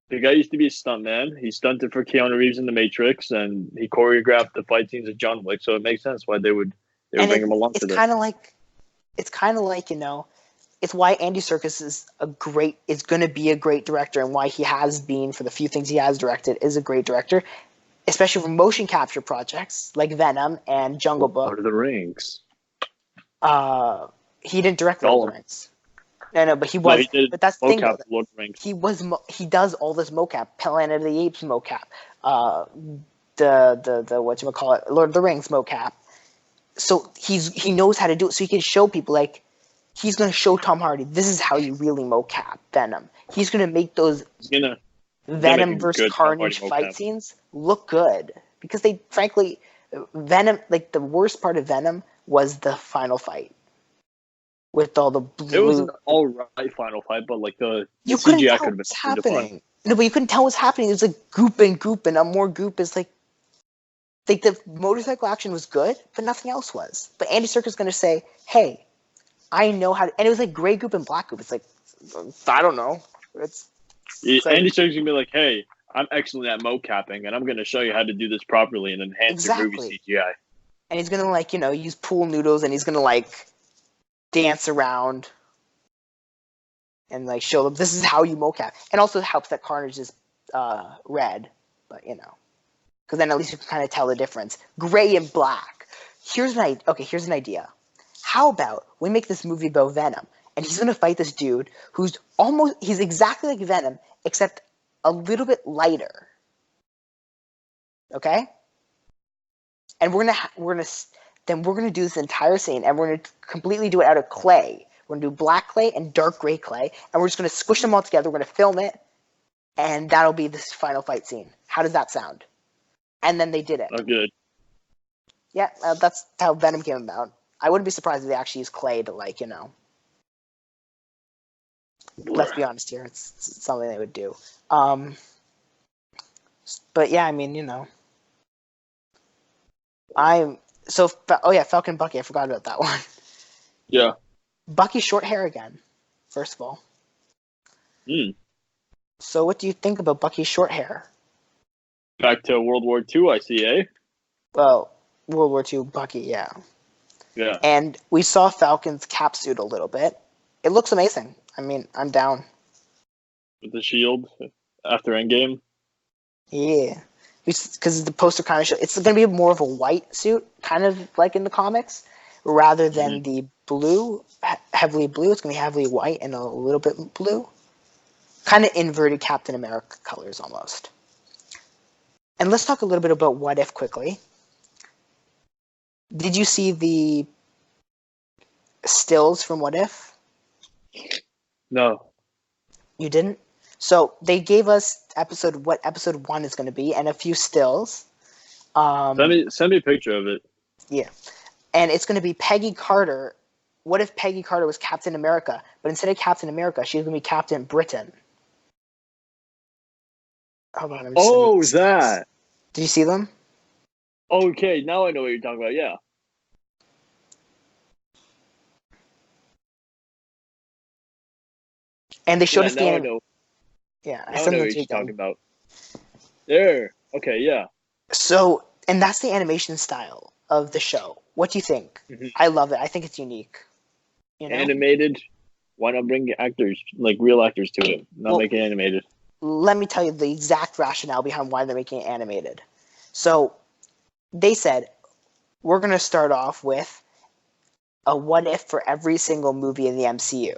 The guy used to be a stuntman. He stunted for Keanu Reeves in The Matrix, and he choreographed the fight scenes of John Wick, so it makes sense why they would bring him along to this. It's kind of like, it's why Andy Serkis is going to be a great director, and why he has been, for the few things he has directed, is a great director, especially for motion capture projects like Venom and Jungle Book. Lord of the Rings. He didn't direct Lord of the Rings. No, but he was. No, but that's the thing. Lord of the Rings. He does all this mocap, Planet of the Apes mocap, the whatchamacallit, Lord of the Rings mocap. So he knows how to do it. So he can show people, like, he's going to show Tom Hardy, this is how you really mocap Venom. He's going to make those Venom versus Carnage fight scenes look good. Because they, frankly, Venom, like, the worst part of Venom was the final fight. With all the blue... It was an alright final fight, but, like, the CGI could have been happening. No, but you couldn't tell what's happening. It was like goop and more goop is like the motorcycle action was good, but nothing else was. But Andy Serkis is going to say, hey, I know how to... And it was like gray goop and black goop. It's like, I don't know. Andy Serkis is going to be like, hey, I'm excellent at mocapping, and I'm going to show you how to do this properly and enhance your movie CGI. And he's going to, like, use pool noodles, and he's going to, like, dance around and, like, show them this is how you mocap. And also it helps that Carnage is red, but, because then at least you can kind of tell the difference. Gray and black. Here's an idea. How about we make this movie about Venom, and he's going to fight this dude he's exactly like Venom, except a little bit lighter. Okay? And we're gonna do this entire scene, and we're gonna completely do it out of clay. We're gonna do black clay and dark gray clay, and we're just gonna squish them all together. We're gonna film it, and that'll be this final fight scene. How does that sound? And then they did it. Oh, good. Yeah, that's how Venom came about. I wouldn't be surprised if they actually used clay to, like, Let's be honest here. It's something they would do. But yeah, I mean, Falcon Bucky. I forgot about that one. Yeah. Bucky short hair again. First of all. So what do you think about Bucky's short hair? Back to World War II, I see, eh? Well, World War II Bucky, yeah. Yeah. And we saw Falcon's cap suit a little bit. It looks amazing. I mean, I'm down. With the shield after Endgame. Yeah. Because the poster kind of shows it's going to be more of a white suit, kind of like in the comics, rather than the blue, heavily blue. It's going to be heavily white and a little bit blue. Kind of inverted Captain America colors almost. And let's talk a little bit about What If quickly. Did you see the stills from What If? No. You didn't? So they gave us what episode 1 is going to be and a few stills. Send me a picture of it. Yeah. And it's going to be Peggy Carter. What if Peggy Carter was Captain America, but instead of Captain America, she's going to be Captain Britain? Hold on. That. Did you see them? Okay, now I know what you're talking about, yeah. And they showed us the I know. Yeah, I know what you're talking about. There. Okay, yeah. So, and that's the animation style of the show. What do you think? Mm-hmm. I love it. I think it's unique. You know? Animated. Why not bring actors, like real actors, to it? Not make it animated. Let me tell you the exact rationale behind why they're making it animated. So, they said, we're going to start off with a what if for every single movie in the MCU.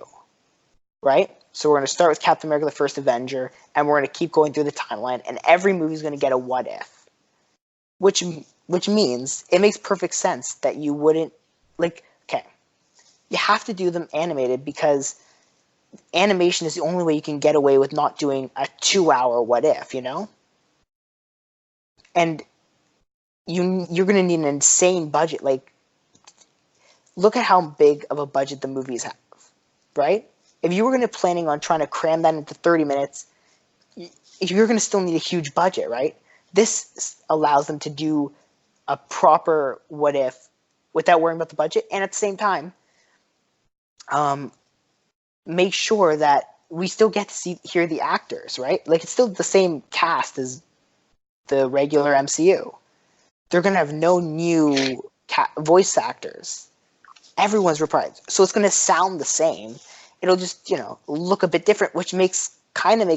Right? So we're going to start with Captain America, the First Avenger, and we're going to keep going through the timeline, and every movie is going to get a what if. Which means it makes perfect sense that you wouldn't, you have to do them animated because animation is the only way you can get away with not doing a 2-hour what if, you know? And you're going to need an insane budget. Like, look at how big of a budget the movies have, right? If you were planning on trying to cram that into 30 minutes, you're going to still need a huge budget, right? This allows them to do a proper what if without worrying about the budget, and at the same time, make sure that we still get to hear the actors, right? Like, it's still the same cast as the regular MCU. They're going to have no new voice actors. Everyone's reprised. So it's going to sound the same. It'll just, look a bit different, which makes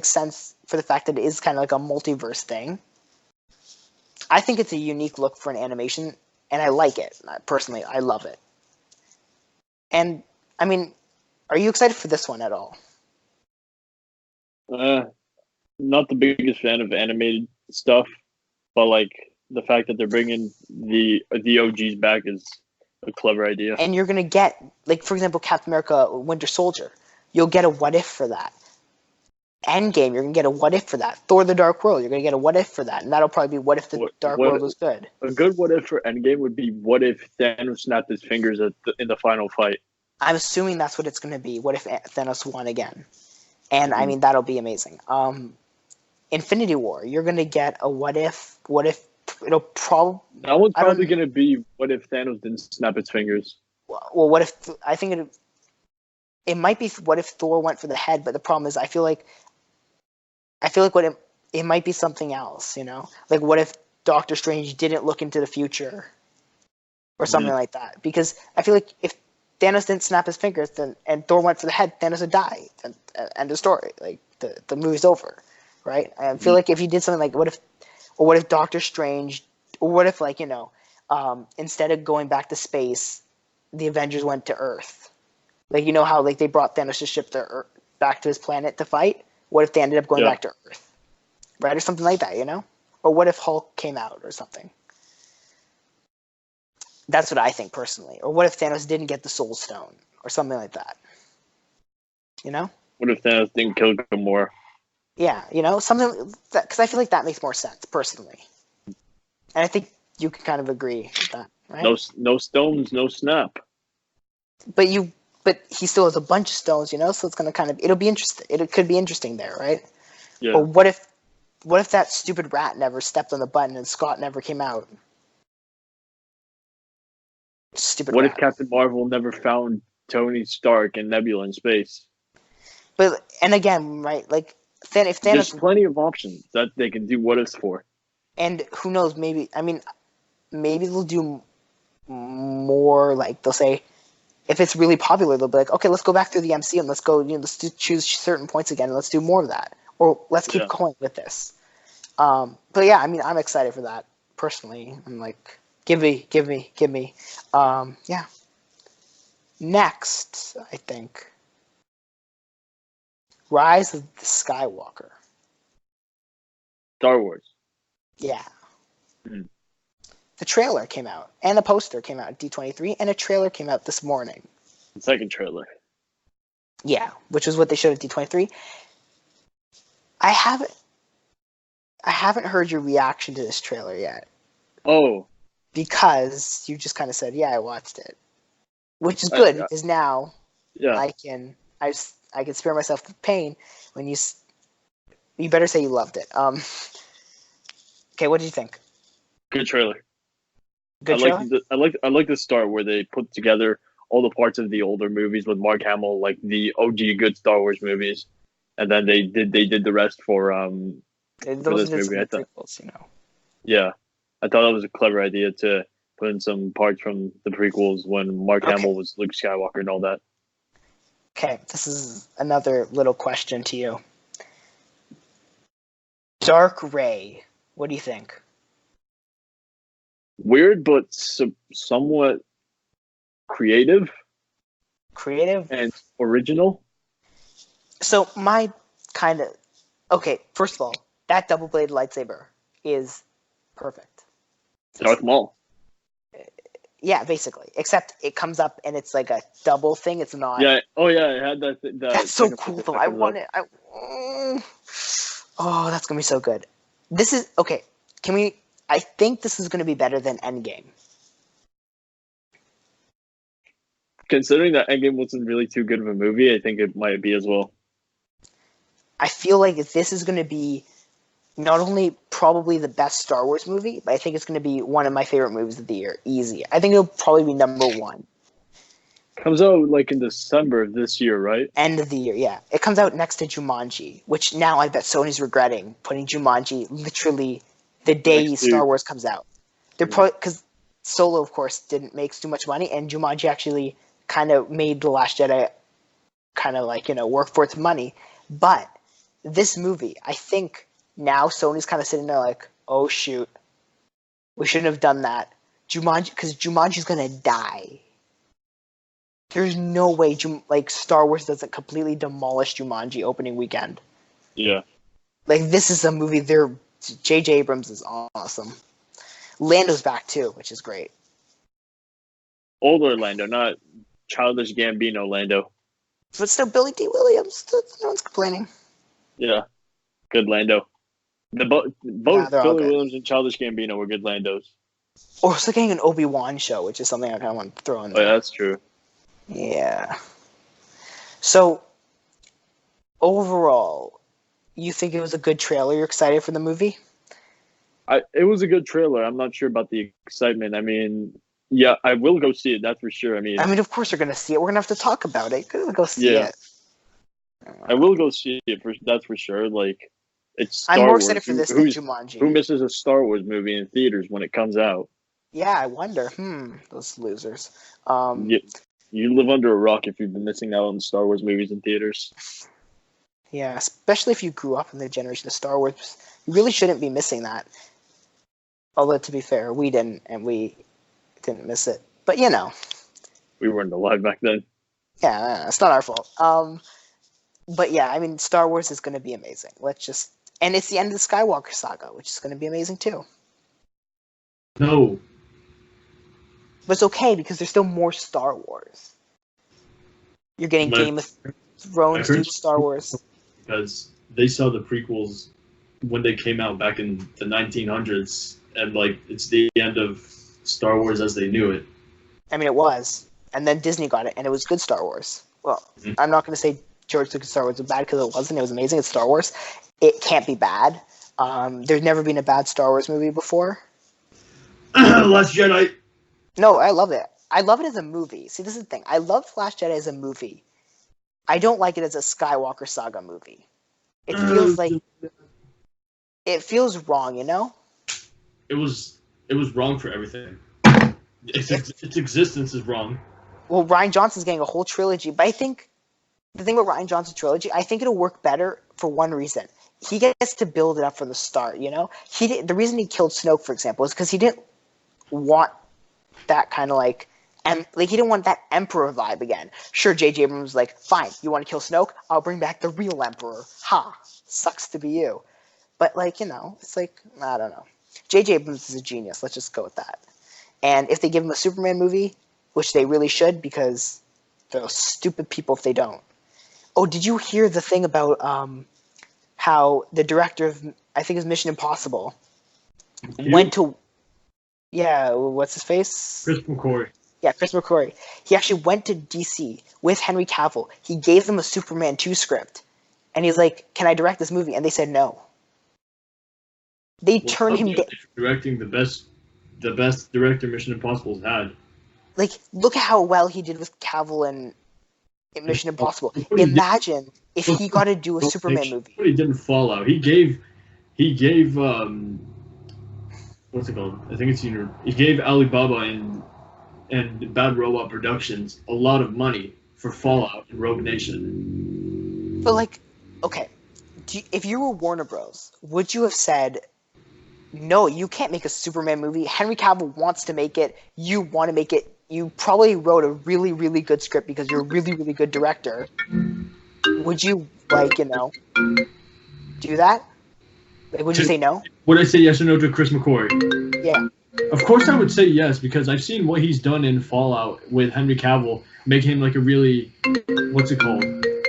sense for the fact that it is kind of like a multiverse thing. I think it's a unique look for an animation, and I like it. Personally, I love it. And, I mean, are you excited for this one at all? Not the biggest fan of animated stuff, but, the fact that they're bringing the OGs back is a clever idea. And you're going to get, for example, Captain America Winter Soldier. You'll get a what if for that. Endgame, you're going to get a what if for that. Thor the Dark World, you're going to get a what if for that. And that'll probably be what if the Dark World was good. A good what if for Endgame would be what if Thanos snapped his fingers in the final fight. I'm assuming that's what it's going to be. What if Thanos won again? And, I mean, that'll be amazing. Infinity War, you're going to get a what if it'll probably... That one's probably going to be what if Thanos didn't snap his fingers. Well, what if... I think it might be what if Thor went for the head, but the problem is I feel like what it might be something else, Like, what if Doctor Strange didn't look into the future? Or something like that. Because I feel like if Thanos didn't snap his fingers and Thor went for the head, Thanos would die. End of story. Like, the movie's over. Right? I feel like if you did something like what if Doctor Strange, or what if, instead of going back to space, the Avengers went to Earth? Like, how, they brought Thanos' ship back to his planet to fight? What if they ended up going back to Earth? Right? Or something like that, Or what if Hulk came out or something? That's what I think, personally. Or what if Thanos didn't get the Soul Stone? Or something like that. What if Thanos didn't kill Gamora? Yeah, something that, because I feel like that makes more sense, personally. And I think you can kind of agree with that, right? No stones, no snap. But he still has a bunch of stones, so it's going to it'll be interesting. It could be interesting there, right? Yeah. Or what if that stupid rat never stepped on the button and Scott never came out? Stupid What rat. if Captain Marvel never found Tony Stark and Nebula in space? And again, right, if Thanos... There's plenty of options that they can do what ifs for. And who knows? Maybe they'll do more. Like they'll say, if it's really popular, they'll be like, okay, let's go back through the MCU and let's go. Let's choose certain points again. And let's do more of that, or let's keep going with this. But yeah, I'm excited for that personally. I'm like, give me. Yeah. Next, I think, Rise of the Skywalker. Star Wars. Yeah. Mm-hmm. The trailer came out, and a poster came out at D23, and a trailer came out this morning. The second trailer. Yeah, which is what they showed at D23. I haven't heard your reaction to this trailer yet. Oh. Because you just kind of said, yeah, I watched it. Which is good, because now I can spare myself the pain when you better say you loved it. Okay, what did you think? Good trailer. Good trailer? I like the start where they put together all the parts of the older movies with Mark Hamill, like the OG good Star Wars movies, and then they did the rest for those this movie. I thought, prequels, yeah, I thought that was a clever idea to put in some parts from the prequels when Mark Hamill was Luke Skywalker and all that. Okay, this is another little question to you. Dark Ray, what do you think? Weird, but somewhat creative. Creative? And original. So my kind of... Okay, first of all, that double-bladed lightsaber is perfect. Darth Maul. Yeah, basically. Except it comes up and it's like a double thing. It's not... Yeah. Oh, yeah. It had that. That's so cool, though. I want it. Oh, that's going to be so good. This is... Okay, can we... I think this is going to be better than Endgame. Considering that Endgame wasn't really too good of a movie, I think it might be as well. I feel like this is going to be not only probably the best Star Wars movie, but I think it's going to be one of my favorite movies of the year. Easy. I think it'll probably be number one. Comes out like in December of this year, right? End of the year, yeah. It comes out next to Jumanji, which now I bet Sony's regretting putting Jumanji literally the day Star Wars comes out. They're probably, because Solo, of course, didn't make too much money, and Jumanji actually kind of made The Last Jedi kind of like, work for its money. But this movie, I think now Sony's kind of sitting there like, oh shoot, we shouldn't have done that. Jumanji, because Jumanji's gonna die. There's no way Star Wars doesn't completely demolish Jumanji opening weekend. Yeah. Like, this is a movie J.J. Abrams is awesome. Lando's back too, which is great. Older Lando, not childish Gambino Lando. But still, Billy D. Williams, no one's complaining. Yeah. Good Lando. Both Billy Williams and Childish Gambino were good Landos. Or also getting an Obi-Wan show, which is something I kind of want to throw in there. Oh, yeah, that's true. Yeah. So, overall, you think it was a good trailer? You're excited for the movie? It was a good trailer. I'm not sure about the excitement. I mean, yeah, I will go see it. That's for sure. I mean, of course you're going to see it. We're going to have to talk about it. Go see it. I will go see it. That's for sure. Like, it's Star I'm more Wars. excited for this than Jumanji. Who misses a Star Wars movie in theaters when it comes out? Yeah, I wonder. Those losers. You live under a rock if you've been missing out on Star Wars movies in theaters. Yeah, especially if you grew up in the generation of Star Wars. You really shouldn't be missing that. Although, to be fair, we didn't, and we didn't miss it. But, We weren't alive back then. Yeah, it's not our fault. But yeah, I mean, Star Wars is going to be amazing. And it's the end of the Skywalker saga, which is going to be amazing too. No. But it's okay because there's still more Star Wars. You're getting Game of Thrones, new Star Wars. Because they saw the prequels when they came out back in the 1900s, and it's the end of Star Wars as they knew it. I mean, it was. And then Disney got it, and it was good Star Wars. Well, I'm not going to say George Lucas' Star Wars was bad because it wasn't. It was amazing. It's Star Wars. It can't be bad. There's never been a bad Star Wars movie before. Last Jedi. No, I love it. I love it as a movie. See, this is the thing. I love Last Jedi as a movie. I don't like it as a Skywalker saga movie. It feels like... It feels wrong, it was wrong for everything. Its existence is wrong. Well, Ryan Johnson's getting a whole trilogy, but I think the thing with Ryan Johnson's trilogy, I think it'll work better for one reason. He gets to build it up from the start, you know? The reason he killed Snoke, for example, is because he didn't want that kind of like he didn't want that Emperor vibe again. Sure, J.J. Abrams was like, fine, you want to kill Snoke? I'll bring back the real Emperor. Ha! Sucks to be you. But, like, you know, it's like, I don't know. J.J. Abrams is a genius. Let's just go with that. And if they give him a Superman movie, which they really should, because they're stupid people if they don't. Oh, did you hear the thing about how the director of, I think it's Mission Impossible, went to, yeah, what's his face? Chris McQuarrie. Yeah, Chris McQuarrie. He actually went to DC with Henry Cavill. He gave them a Superman 2 script. And he's like, can I direct this movie? And they said no. They turned him down. Directing the best director Mission Impossible's had. Like, look at how well he did with Cavill in Mission Impossible. Imagine if he got to do a Superman movie. But he didn't fall out. He gave what's it called? I think it's he gave Alibaba and Bad Robot Productions a lot of money for Fallout and Rogue Nation. But, like, okay, if you were Warner Bros., would you have said, no, you can't make a Superman movie. Henry Cavill wants to make it. You want to make it. You probably wrote a really, really good script because you're a really, really good director. Would you, like, you know, do that? Like, would you say no? Would I say yes or no to Chris McQuarrie? Yeah. Of course I would say yes, because I've seen what he's done in Fallout with Henry Cavill, making him like a really, what's it called?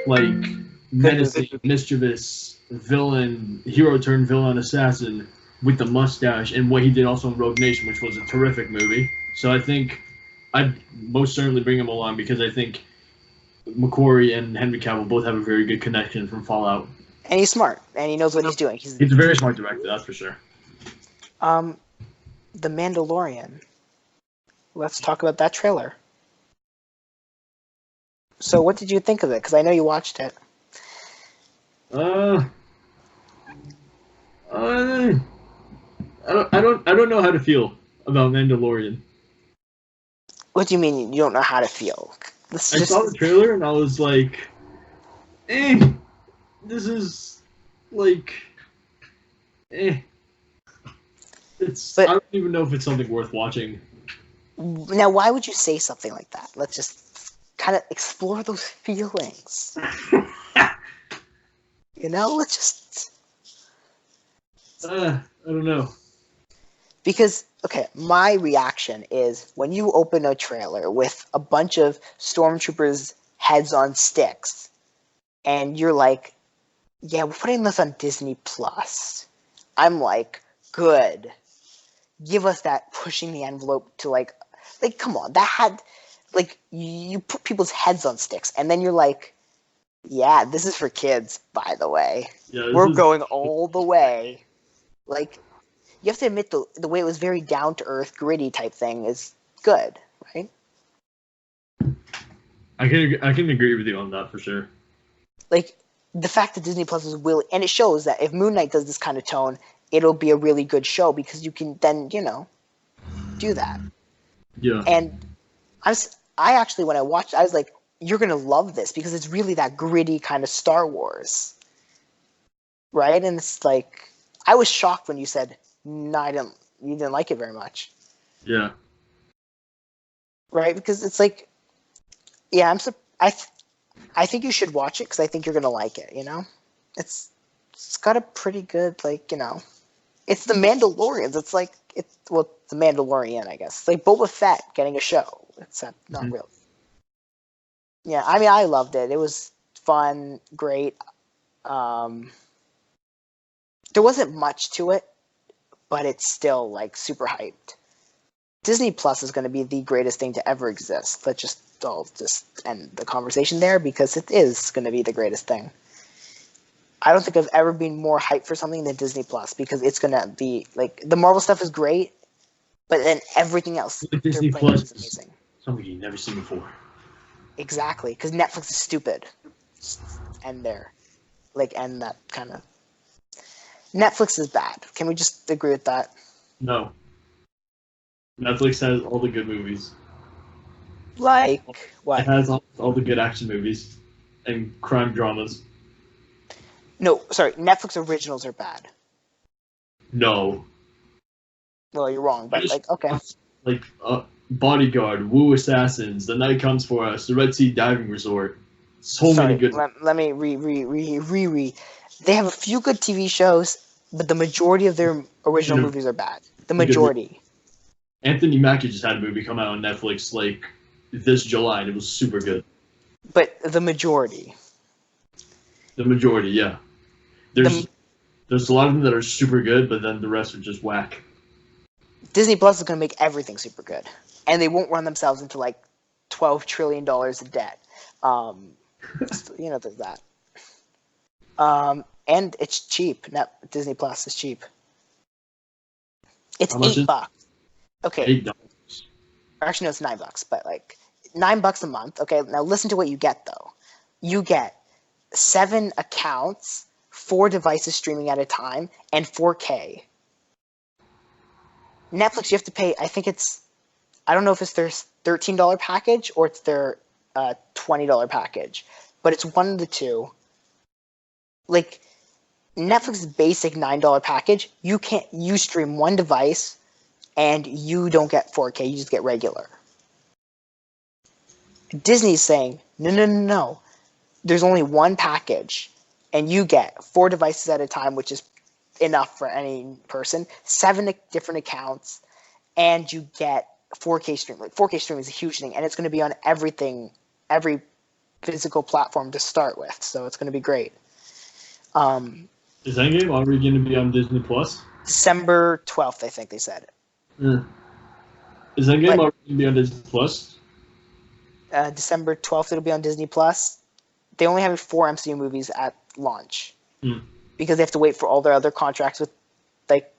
Like, menacing, mischievous villain, hero turned villain assassin with the mustache, and what he did also in Rogue Nation, which was a terrific movie. So I think I'd most certainly bring him along, because I think McQuarrie and Henry Cavill both have a very good connection from Fallout. And he's smart, and he knows what he's doing. He's a very smart director, that's for sure. The Mandalorian. Let's talk about that trailer. So, what did you think of it? Because I know you watched it. I don't know how to feel about Mandalorian. What do you mean you don't know how to feel? I saw the trailer and I was like, this is like, I don't even know if it's something worth watching. Now, why would you say something like that? Let's just kind of explore those feelings. You know, let's just... I don't know. Because, okay, my reaction is when you open a trailer with a bunch of stormtroopers' heads on sticks, and you're like, yeah, we're putting this on Disney Plus. I'm like, good. Give us that pushing the envelope to like, come on, that had, like, you put people's heads on sticks, and then you're like, yeah, this is for kids, by the way. Yeah, we're going all the way. Like, you have to admit the way it was very down-to-earth, gritty type thing is good, right? I can agree with you on that for sure. Like, the fact that Disney Plus is willing, and it shows that if Moon Knight does this kind of tone, it'll be a really good show because you can then, you know, do that. Yeah. And I actually, when I watched it, I was like, you're going to love this because it's really that gritty kind of Star Wars. Right? And it's like, I was shocked when you said, no, you didn't like it very much. Yeah. Right? Because it's like, yeah, I think you should watch it because I think you're going to like it, you know? It's got a pretty good, like, you know, it's the Mandalorians. It's like, the Mandalorian, I guess. It's like Boba Fett getting a show. Except not really. Yeah, I mean, I loved it. It was fun, great. There wasn't much to it, but it's still, like, super hyped. Disney Plus is going to be the greatest thing to ever exist. I'll just end the conversation there because it is going to be the greatest thing. I don't think I've ever been more hyped for something than Disney Plus because it's going to be, like, the Marvel stuff is great, but then everything else Disney Plus is amazing. Something you've never seen before. Exactly, because Netflix is stupid. End there. Like, end that kind of... Netflix is bad. Can we just agree with that? No. Netflix has all the good movies. Like It what? has all the good action movies and crime dramas. No, sorry. Netflix originals are bad. No. Well, you're wrong, but like okay. Like Bodyguard, Woo Assassins, The Night Comes For Us, The Red Sea Diving Resort. So Sorry, many good. let me re. They have a few good TV shows, but the majority of their original movies are bad. The majority. Anthony Mackie just had a movie come out on Netflix like this July, and it was super good. But the majority. The majority, yeah. There's a lot of them that are super good, but then the rest are just whack. Disney Plus is going to make everything super good, and they won't run themselves into like $12 trillion in debt. So, there's that. And it's cheap. Disney Plus is cheap. It's $8. Okay. $8. Actually, no, it's $9. But like $9 a month. Okay. Now listen to what you get though. You get 7 accounts, 4 devices streaming at a time, and 4K. Netflix, you have to pay. I don't know if it's their $13 package or it's their $20 package, but it's one of the two. Like Netflix's basic $9 package, you stream one device, and you don't get 4K. You just get regular. Disney's saying no. There's only one package, and you get 4 devices at a time, which is enough for any person. 7 different accounts, and you get 4K stream. Like 4K stream is a huge thing, and it's going to be on every physical platform to start with. So it's going to be great. Is Endgame already going to be on Disney Plus? December 12th, I think they said. Is Endgame already going to be on Disney Plus? December 12th, it'll be on Disney Plus. They only have 4 MCU movies at launch because they have to wait for all their other contracts with like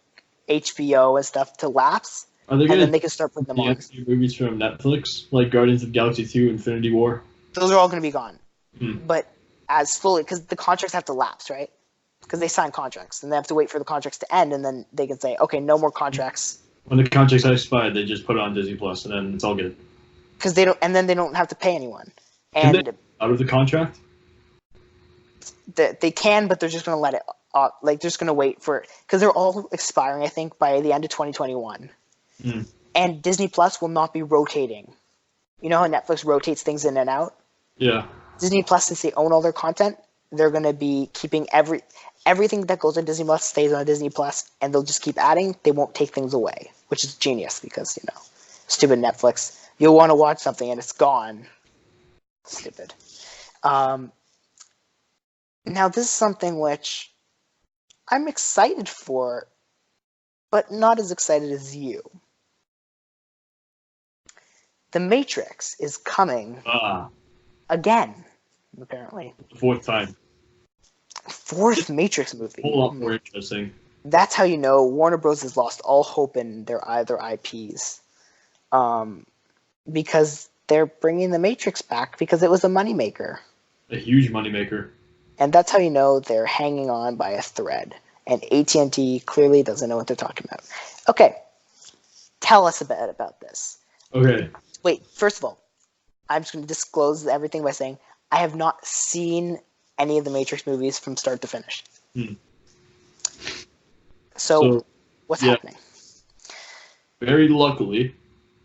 HBO and stuff to lapse, and then they can start putting them on. MCU movies from Netflix, like Guardians of the Galaxy 2, Infinity War. Those are all going to be gone, but as fully because the contracts have to lapse, right? Because they sign contracts and they have to wait for the contracts to end, and then they can say, okay, no more contracts. When the contracts are expired, they just put it on Disney Plus, and then it's all good. Because they don't, and then they don't have to pay anyone. And out of the contract, they can, but they're just going to let it. Like they're just going to wait for it because they're all expiring. I think by the end of 2021, and Disney Plus will not be rotating. You know how Netflix rotates things in and out? Yeah. Disney Plus, since they own all their content, they're going to be keeping everything that goes on Disney Plus stays on Disney Plus, and they'll just keep adding. They won't take things away, which is genius because stupid Netflix. You'll want to watch something and it's gone. Stupid. Now this is something which I'm excited for, but not as excited as you. The Matrix is coming again, apparently. 4th time. 4th Matrix movie. A whole lot more interesting. That's how you know Warner Bros. Has lost all hope in their IPs. Because they're bringing the Matrix back because it was a moneymaker. A huge moneymaker. And that's how you know they're hanging on by a thread. And AT&T clearly doesn't know what they're talking about. Okay, tell us a bit about this. Okay. Wait, first of all, I'm just going to disclose everything by saying I have not seen any of the Matrix movies from start to finish. So what's happening? Very luckily,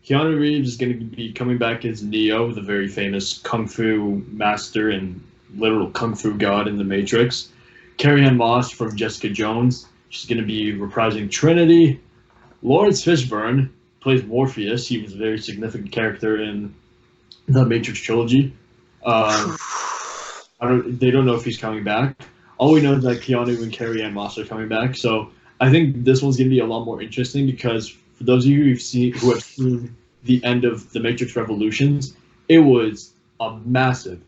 Keanu Reeves is going to be coming back as Neo, the very famous kung fu master and literal kung fu god in The Matrix. Carrie-Anne Moss from Jessica Jones, she's going to be reprising Trinity. Lawrence Fishburne plays Morpheus. He was a very significant character in the Matrix trilogy. They don't know if he's coming back. All we know is that Keanu and Carrie-Anne Moss are coming back. So I think this one's going to be a lot more interesting because for those of you who have seen the end of The Matrix Revolutions, it was a massive,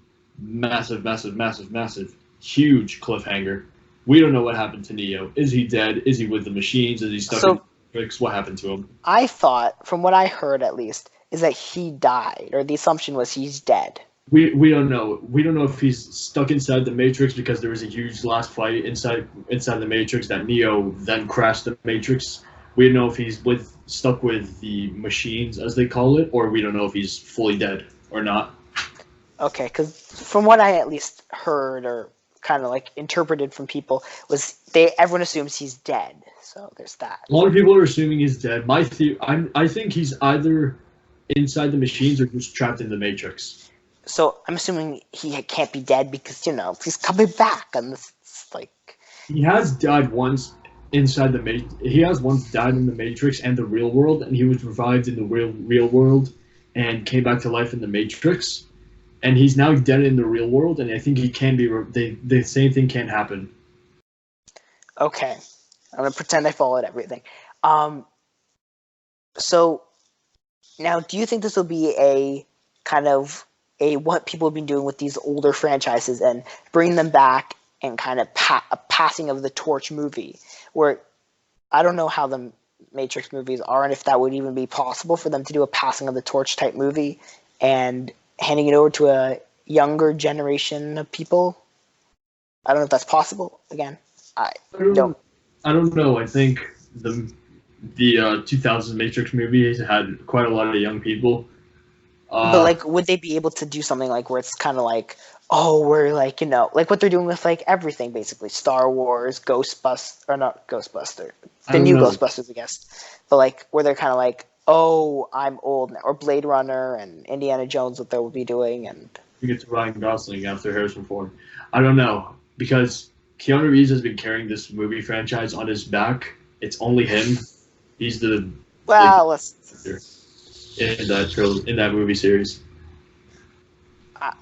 huge cliffhanger. We don't know what happened to Neo. Is he dead? Is he with the machines? Is he stuck in the Matrix? What happened to him? I thought, from what I heard at least, is that he died, or the assumption was he's dead. We don't know. We don't know if he's stuck inside the Matrix because there was a huge last fight inside the Matrix that Neo then crashed the Matrix. We don't know if he's stuck with the machines, as they call it, or we don't know if he's fully dead or not. Okay, because from what I at least heard or kind of like interpreted from people was everyone assumes he's dead. So there's that. A lot of people are assuming he's dead. I think he's either inside the machines or just trapped in the Matrix. So I'm assuming he can't be dead because he's coming back, and this like he has died once inside the Matrix. He has once died in the Matrix and the real world, and he was revived in the real world and came back to life in the Matrix. And he's now dead in the real world, and I think he can be. The same thing can happen. Okay, I'm gonna pretend I followed everything. So now, do you think this will be a kind of what people have been doing with these older franchises and bring them back and kind of a passing of the torch movie? Where I don't know how the Matrix movies are, and if that would even be possible for them to do a passing of the torch type movie and handing it over to a younger generation of people. I don't know if that's possible. Again, I don't. I don't know. I think the 2000 Matrix movie has had quite a lot of young people. But like, would they be able to do something like where it's kind of like, oh, we're like, like what they're doing with like everything, basically Star Wars, Ghostbusters, or not Ghostbuster, the new Ghostbusters, I guess. But like, where they're kind of like, oh, I'm old now, or Blade Runner and Indiana Jones, what they will be doing, and you get to Ryan Gosling after Harrison Ford. I don't know, because Keanu Reeves has been carrying this movie franchise on his back. It's only him. He's the in that movie series.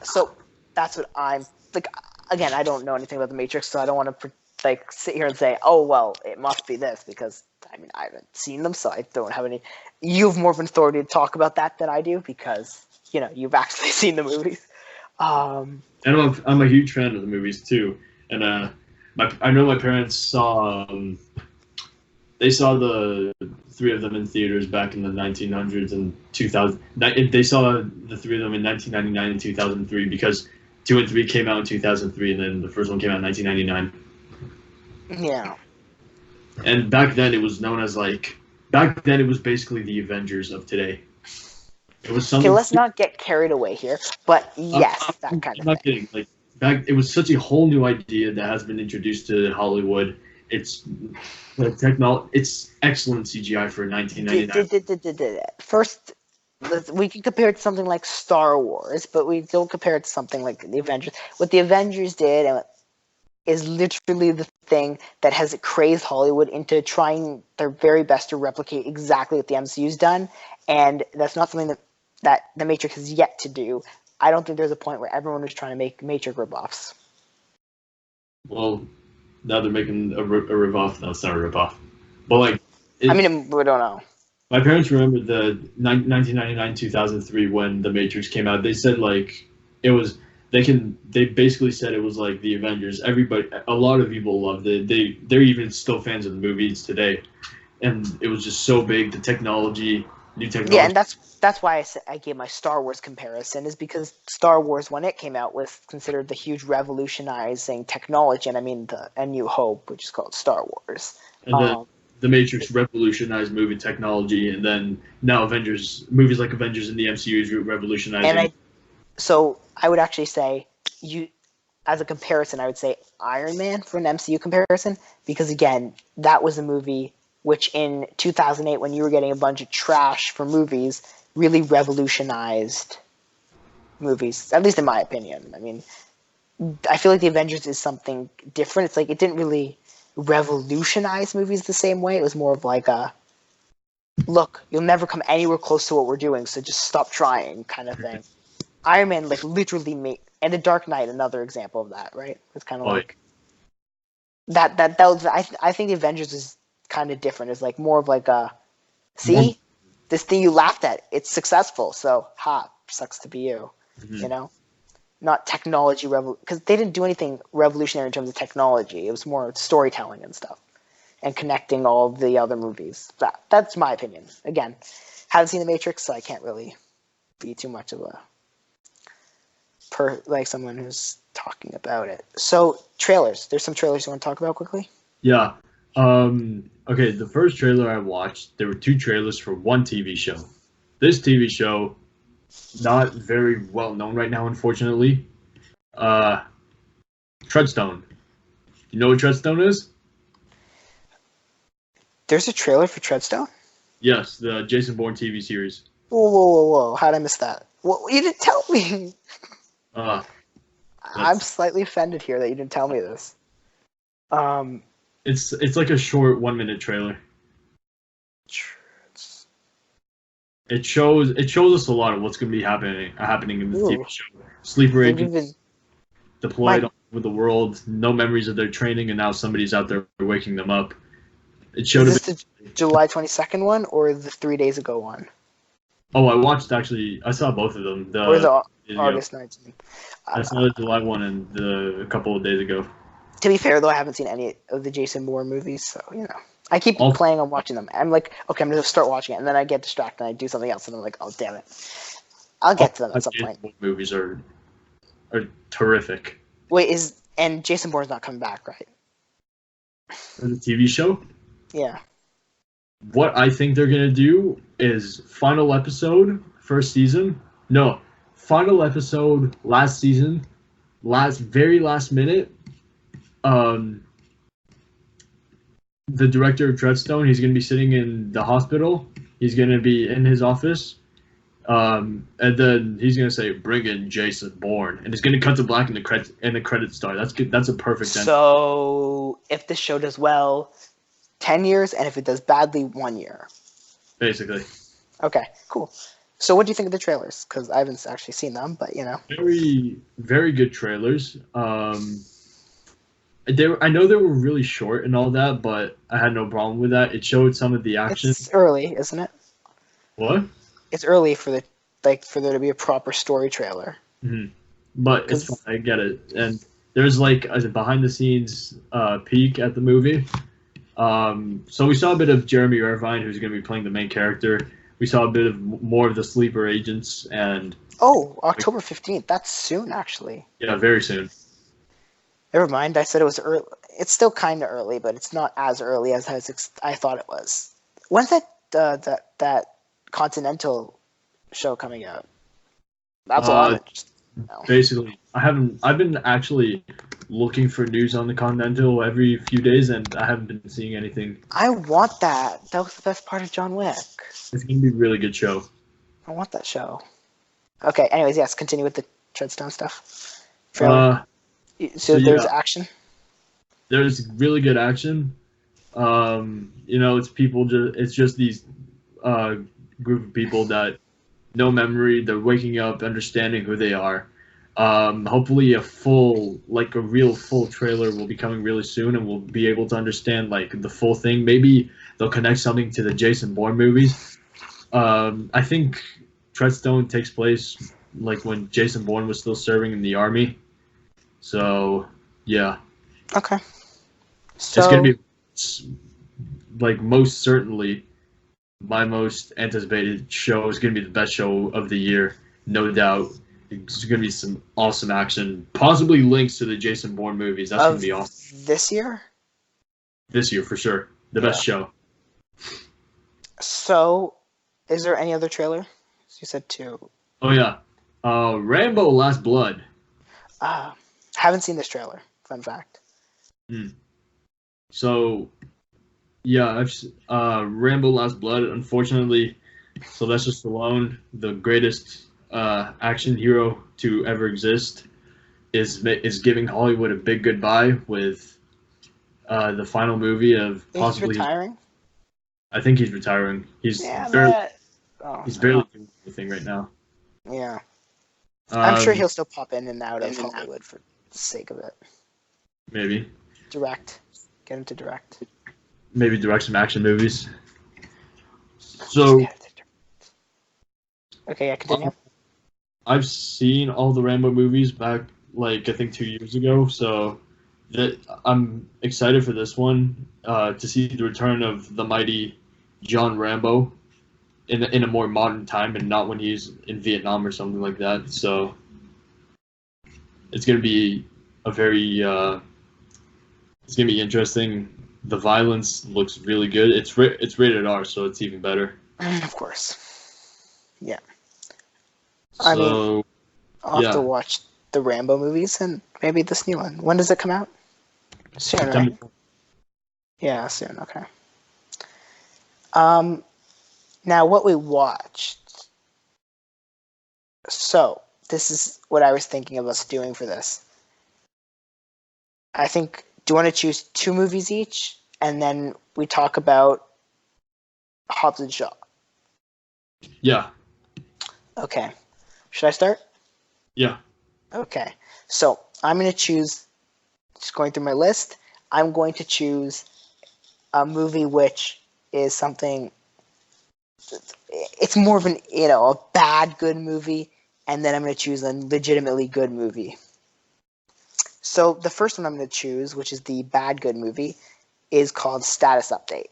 So that's what I'm like. Again, I don't know anything about the Matrix, so I don't want to like sit here and say, oh well, it must be this, because I mean I haven't seen them, so I don't have any. You have more of an authority to talk about that than I do, because you've actually seen the movies. And I'm a huge fan of the movies too, and I know my parents saw they saw the three of them in theaters back in the 1900s and 2000. They saw the three of them in 1999 and 2003 because 2 and 3 came out in 2003, and then the first one came out in 1999. Yeah. And back then it was known as it was basically the Avengers of today. It was something. Okay, let's not get carried away here, but yes, that kind of I'm not thing. kidding. It was such a whole new idea that has been introduced to Hollywood. It's it's excellent CGI for 1999. First, we can compare it to something like Star Wars, but we don't compare it to something like the Avengers. What the Avengers did is literally the thing that has crazed Hollywood into trying their very best to replicate exactly what the MCU's done, and that's not something that the Matrix has yet to do. I don't think there's a point where everyone was trying to make Matrix ripoffs. Well, now they're making a ripoff. No, it's not a ripoff. But we don't know. My parents remember the 1999, 2003 when the Matrix came out. They said it was. They basically said it was like the Avengers. A lot of people loved it. They're even still fans of the movies today, and it was just so big. The technology, new technology. Yeah, and that's why I gave my Star Wars comparison, is because Star Wars, when it came out, was considered the huge revolutionizing technology, and I mean A New Hope, which is called Star Wars. And then the Matrix revolutionized movie technology, and then now movies like Avengers in the MCU is revolutionizing. So I would actually say, as a comparison, I would say Iron Man for an MCU comparison, because again, that was a movie which in 2008, when you were getting a bunch of trash for movies, really revolutionized movies, at least in my opinion. I mean, I feel like the Avengers is something different. It's like it didn't really revolutionize movies the same way. It was more of like a, look, you'll never come anywhere close to what we're doing, so just stop trying kind of thing. Iron Man literally made, and The Dark Knight, another example of that, right? It's kind of that was, I think the Avengers is kind of different. It's more of a, see, this thing you laughed at, it's successful, so sucks to be you. Mm-hmm. Not technology because they didn't do anything revolutionary in terms of technology. It was more storytelling and stuff, and connecting all the other movies. That's my opinion. Again, haven't seen The Matrix, so I can't really be too much of a someone who's talking about it. So trailers. There's some trailers you want to talk about quickly? Yeah. Okay, the first trailer I watched, there were 2 trailers for one TV show. This TV show, not very well known right now, unfortunately. Treadstone. You know what Treadstone is? There's a trailer for Treadstone? Yes, the Jason Bourne TV series. Whoa. How'd I miss that? Well, you didn't tell me. I'm slightly offended here that you didn't tell me this. It's like a short 1-minute trailer. It shows us a lot of what's going to be happening in the TV show. Sleeper agents deployed all over the world, no memories of their training, and now somebody's out there waking them up. It showed. Is this the July 22nd one or the 3 days ago one? Oh, I saw both of them. Or the August 19th. I saw the July one and a couple of days ago. To be fair, though, I haven't seen any of the Jason Bourne movies, so, I keep planning on watching them. I'm like, okay, I'm going to start watching it, and then I get distracted and I do something else, and I'm like, oh, damn it. I'll get to them at some point. Jason Bourne movies are terrific. Wait, and Jason Bourne's not coming back, right? For the TV show? Yeah. What I think they're going to do is final episode, first season. No, final episode, last season, very last minute. The director of Treadstone, he's going to be sitting in the hospital. He's going to be in his office. And then he's going to say, "Bring in Jason Bourne." And it's going to cut to black and the credits start. That's good. That's a perfect end. So, if this show does well, 10 years, and if it does badly, 1 year. Basically. Okay, cool. So what do you think of the trailers? Because I haven't actually seen them, but Very, very good trailers. I know they were really short and all that, but I had no problem with that. It showed some of the action. It's early, isn't it? What? It's early for there to be a proper story trailer. Mm-hmm. But it's fine, I get it. And there's a behind the scenes peek at the movie. So we saw a bit of Jeremy Irvine, who's going to be playing the main character. We saw a bit of more of the sleeper agents and. Oh, October 15th. That's soon, actually. Yeah, very soon. Never mind. I said it was early. It's still kind of early, but it's not as early as I thought it was. When's that Continental show coming out? That's a lot. Basically, I've been actually looking for news on the Continental every few days, and I haven't been seeing anything. I want that. That was the best part of John Wick. It's gonna be a really good show. I want that show. Okay. Anyways, yes. Continue with the Treadstone stuff. So there's action. There's really good action. It's people. It's just these group of people that no memory. They're waking up, understanding who they are. Hopefully a real full trailer will be coming really soon, and we'll be able to understand the full thing. Maybe they'll connect something to the Jason Bourne movies. I think Treadstone takes place when Jason Bourne was still serving in the army. So, yeah. Okay. So it's gonna be most certainly my most anticipated show is gonna be the best show of the year, no doubt. It's going to be some awesome action, possibly links to the Jason Bourne movies. That's going to be awesome. This year? This year, for sure. The best show. So, is there any other trailer? You said 2. Oh, yeah. Rambo Last Blood. Haven't seen this trailer. Fun fact. So, yeah, Rambo Last Blood, unfortunately, Sylvester Stallone, the greatest action hero to ever exist, is giving Hollywood a big goodbye with the final movie of possibly. He's retiring? I think he's retiring. He's barely doing anything right now. Yeah. I'm sure he'll still pop in and out of Hollywood for the sake of it. Maybe. Direct. Get him to direct. Maybe direct some action movies. So. Okay, yeah, continue. I've seen all the Rambo movies back, I think 2 years ago, so I'm excited for this one, to see the return of the mighty John Rambo in a more modern time and not when he's in Vietnam or something like that. So it's going to be it's going to be interesting. The violence looks really good. It's rated R, so it's even better. Of course. Yeah. I mean, So I'll have to yeah, watch the Rambo movies and maybe this new one. When does it come out? Soon, right? September. Yeah, soon. Okay. Now what we watched. So this is what I was thinking of us doing for this. I think. Do you want to choose 2 movies each, and then we talk about Hobbs and Shaw? Yeah, Okay. Should I start? yeah. Okay. So I'm going to choose, just going through my list, I'm going to choose a movie which is something, it's more of an, a bad, good movie, and then I'm going to choose a legitimately good movie. So the first one I'm going to choose, which is the bad, good movie, is called Status Update.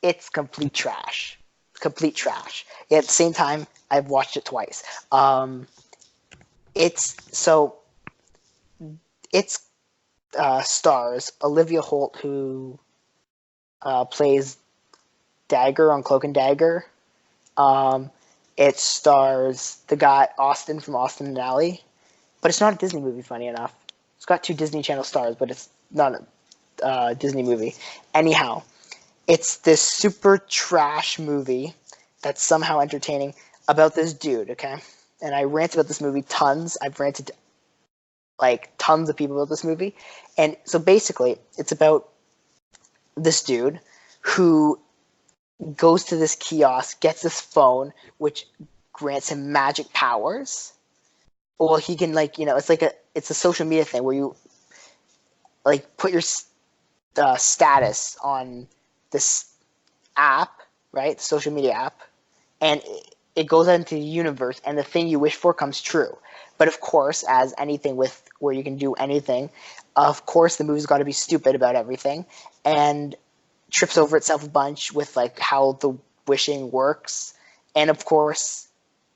It's complete trash. Complete trash. Yet at the same time, I've watched it twice. It's stars Olivia Holt, who plays Dagger on Cloak and Dagger. It stars the guy Austin from Austin and Ally, but it's not a Disney movie. Funny enough, it's got 2 Disney Channel stars, but it's not a Disney movie. Anyhow, it's this super trash movie that's somehow entertaining about this dude. Okay, and I rant about this movie tons. I've ranted like tons of people about this movie, and so basically, it's about this dude who goes to this kiosk, gets this phone, which grants him magic powers. Well, he can it's a social media thing where you put your status on this app, right? The social media app, and it goes out into the universe, and the thing you wish for comes true. But of course, as anything with where you can do anything, of course the movie's got to be stupid about everything, and trips over itself a bunch with how the wishing works. And of course,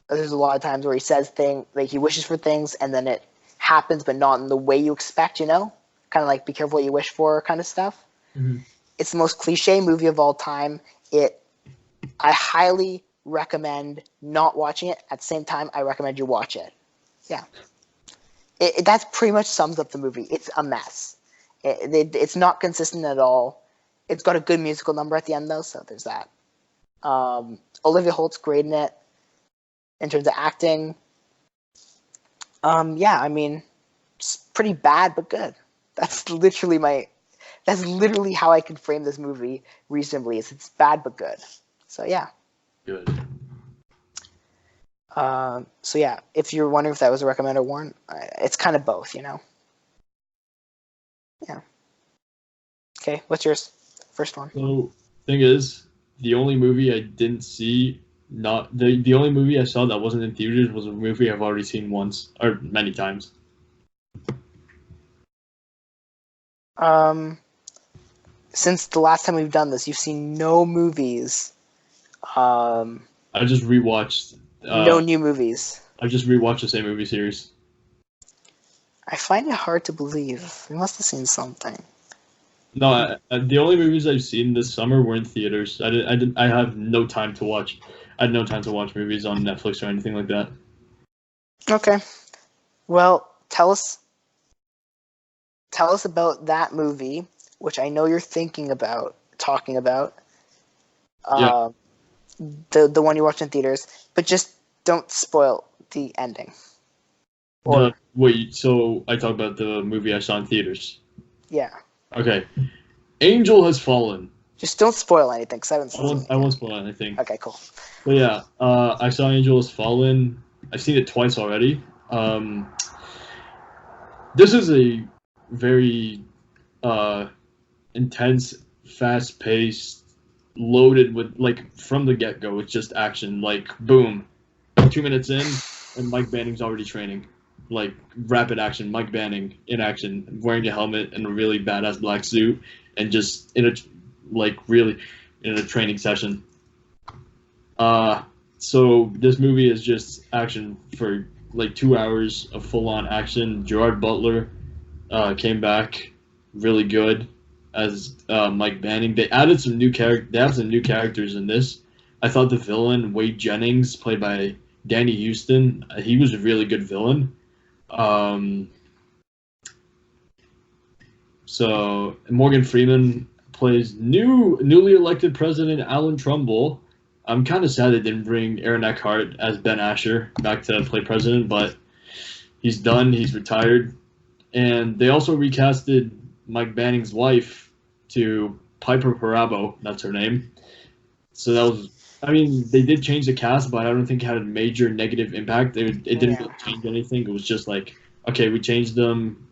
there's a lot of times where he says he wishes for things, and then it happens, but not in the way you expect. Kind of be careful what you wish for, kind of stuff. Mm-hmm. It's the most cliche movie of all time. I highly recommend not watching it. At the same time, I recommend you watch it. Yeah. That pretty much sums up the movie. It's a mess. It's not consistent at all. It's got a good musical number at the end, though, so there's that. Olivia Holt's great in it in terms of acting. Yeah, I mean, it's pretty bad but good. That's literally how I can frame this movie reasonably. It's bad but good. So yeah. Good. So yeah, if you're wondering if that was a recommend or warn, it's kind of both, Yeah. Okay, what's yours? First one. So thing is, the only movie I didn't see, not the only movie I saw that wasn't in theaters was a movie I've already seen once or many times. Since the last time we've done this, you've seen no movies. I just rewatched. No new movies. I just rewatched the same movie series. I find it hard to believe. You must have seen something. No, the only movies I've seen this summer were in theaters. I have no time to watch. I had no time to watch movies on Netflix or anything like that. Okay. Well, tell us about that movie, which I know you're thinking about talking about. Yeah. The one you watched in theaters, but just don't spoil the ending. Wait, so I talk about the movie I saw in theaters. Yeah. Okay. Angel Has Fallen. Just don't spoil anything, because I haven't seen it. I won't spoil anything. Okay, cool. But yeah, I saw Angel Has Fallen. I've seen it twice already. This is a very intense, fast-paced, loaded with, from the get-go, it's just action. Boom. 2 minutes in, and Mike Banning's already training. Rapid action, Mike Banning in action, wearing a helmet and a really badass black suit, and just really in a training session. So this movie is just action for 2 hours of full-on action. Gerard Butler came back really good. as Mike Banning. They added some new They have some new characters in this. I thought the villain Wade Jennings, played by Danny Houston, he was a really good villain. So Morgan Freeman plays newly elected President Alan Trumbull. I'm kind of sad they didn't bring Aaron Eckhart as Ben Asher back to play president, but he's done. He's retired. And they also recasted Mike Banning's wife to Piper Perabo. That's her name. So that was, I mean, they did change the cast, but I don't think it had a major negative impact. It didn't really change anything. It was just like, okay, we changed them.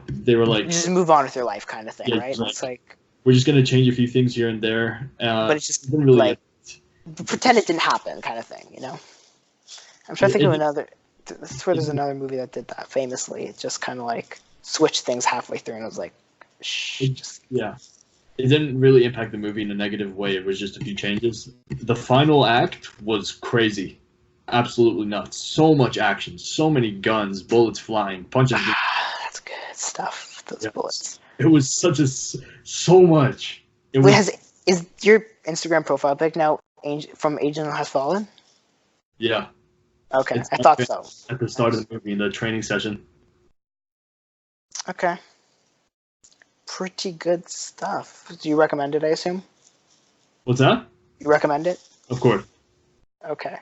They were like, just move on with your life, kind of thing, right? It's like we're just gonna change a few things here and there. But it's just didn't really like pretend it didn't happen, kind of thing, you know. I'm trying to think of another. I swear there's another movie that did that famously. It just kind of like switched things halfway through, and I was like, shh. It didn't really impact the movie in a negative way. It was just a few changes. The final act was crazy. Absolutely nuts. So much action. So many guns, bullets flying, punches. That's good stuff, those bullets. It was so much. Is your Instagram profile pic now from Agent Has Fallen? Yeah. Okay, I thought so. At the start of the movie, in the training session. Okay. Pretty good stuff. Do you recommend it, I assume? What's that? You recommend it? Of course. Okay.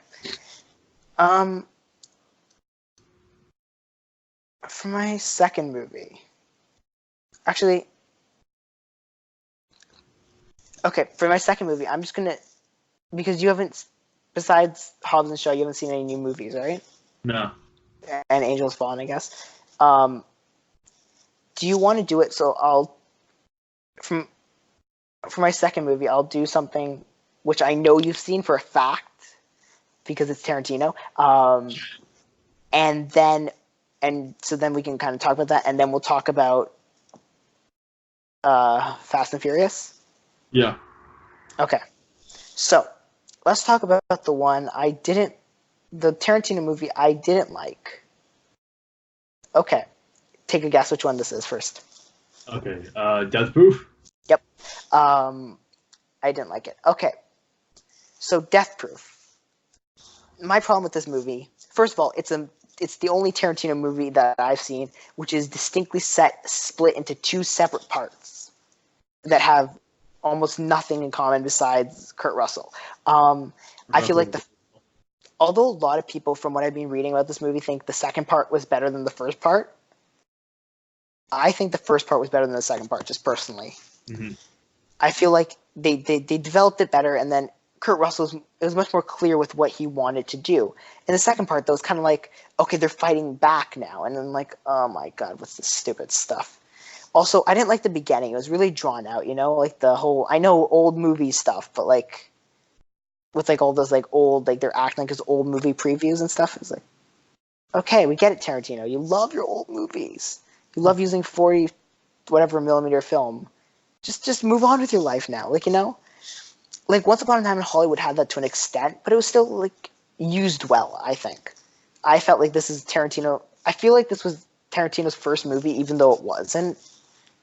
For my second movie, actually, okay, for my second movie, I'm just gonna, because you haven't, besides Hobbs and Shaw, you haven't seen any new movies, right? No. And Angel's Fallen, I guess. Do you want to do it? So for my second movie, I'll do something which I know you've seen for a fact because it's Tarantino. And so then we can kind of talk about that, and then we'll talk about Fast and Furious. Yeah. Okay. So let's talk about the Tarantino movie I didn't like. Okay. Take a guess which one this is first. Okay. Death Proof? Yep. I didn't like it. Okay. So Death Proof. My problem with this movie, first of all, it's the only Tarantino movie that I've seen which is distinctly split into two separate parts that have almost nothing in common besides Kurt Russell. I feel like although a lot of people, from what I've been reading about this movie, think the second part was better than the first part, I think the first part was better than the second part, just personally. Mm-hmm. I feel like they developed it better, and then Kurt Russell was much more clear with what he wanted to do. In the second part, though, it's kind of like, okay, they're fighting back now, and then like, oh my god, what's this stupid stuff? Also, I didn't like the beginning. It was really drawn out, you know, like the whole, I know old movie stuff, but like with like all those like old, like they're acting like as old movie previews and stuff. It's like, okay, we get it, Tarantino. You love your old movies. You love using 40 whatever millimeter film. Just move on with your life now. Like, you know, like Once Upon a Time in Hollywood had that to an extent, but it was still like used well, I think. I felt like this is Tarantino. I feel like this was Tarantino's first movie, even though it wasn't.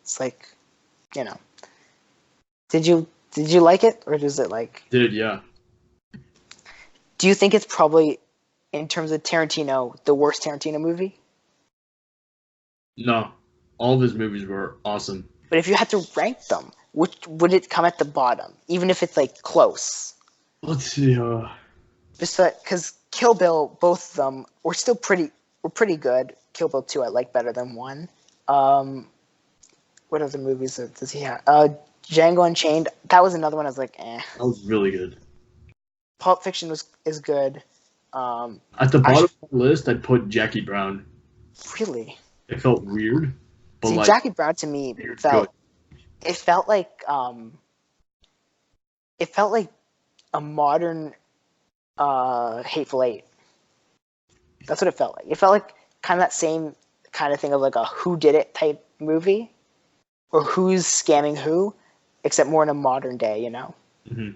It's like, you know. Did you like it, or is it like? Did, yeah. Do you think it's probably, in terms of Tarantino, the worst Tarantino movie? No, all of his movies were awesome. But if you had to rank them, which would it come at the bottom, even if it's like close? Let's see. Just because Kill Bill, both of them were still pretty good. Kill Bill 2 I like better than 1. What other movies does he have? Django Unchained. That was another one I was like, eh. That was really good. Pulp Fiction is good. At the bottom of the list, I'd put Jackie Brown. Really? It felt weird. But see, like, Jackie Brown to me felt like a modern Hateful Eight. That's what it felt like. It felt like kind of that same kind of thing of like a who did it type movie, or who's scamming who, except more in a modern day, you know. Mm-hmm.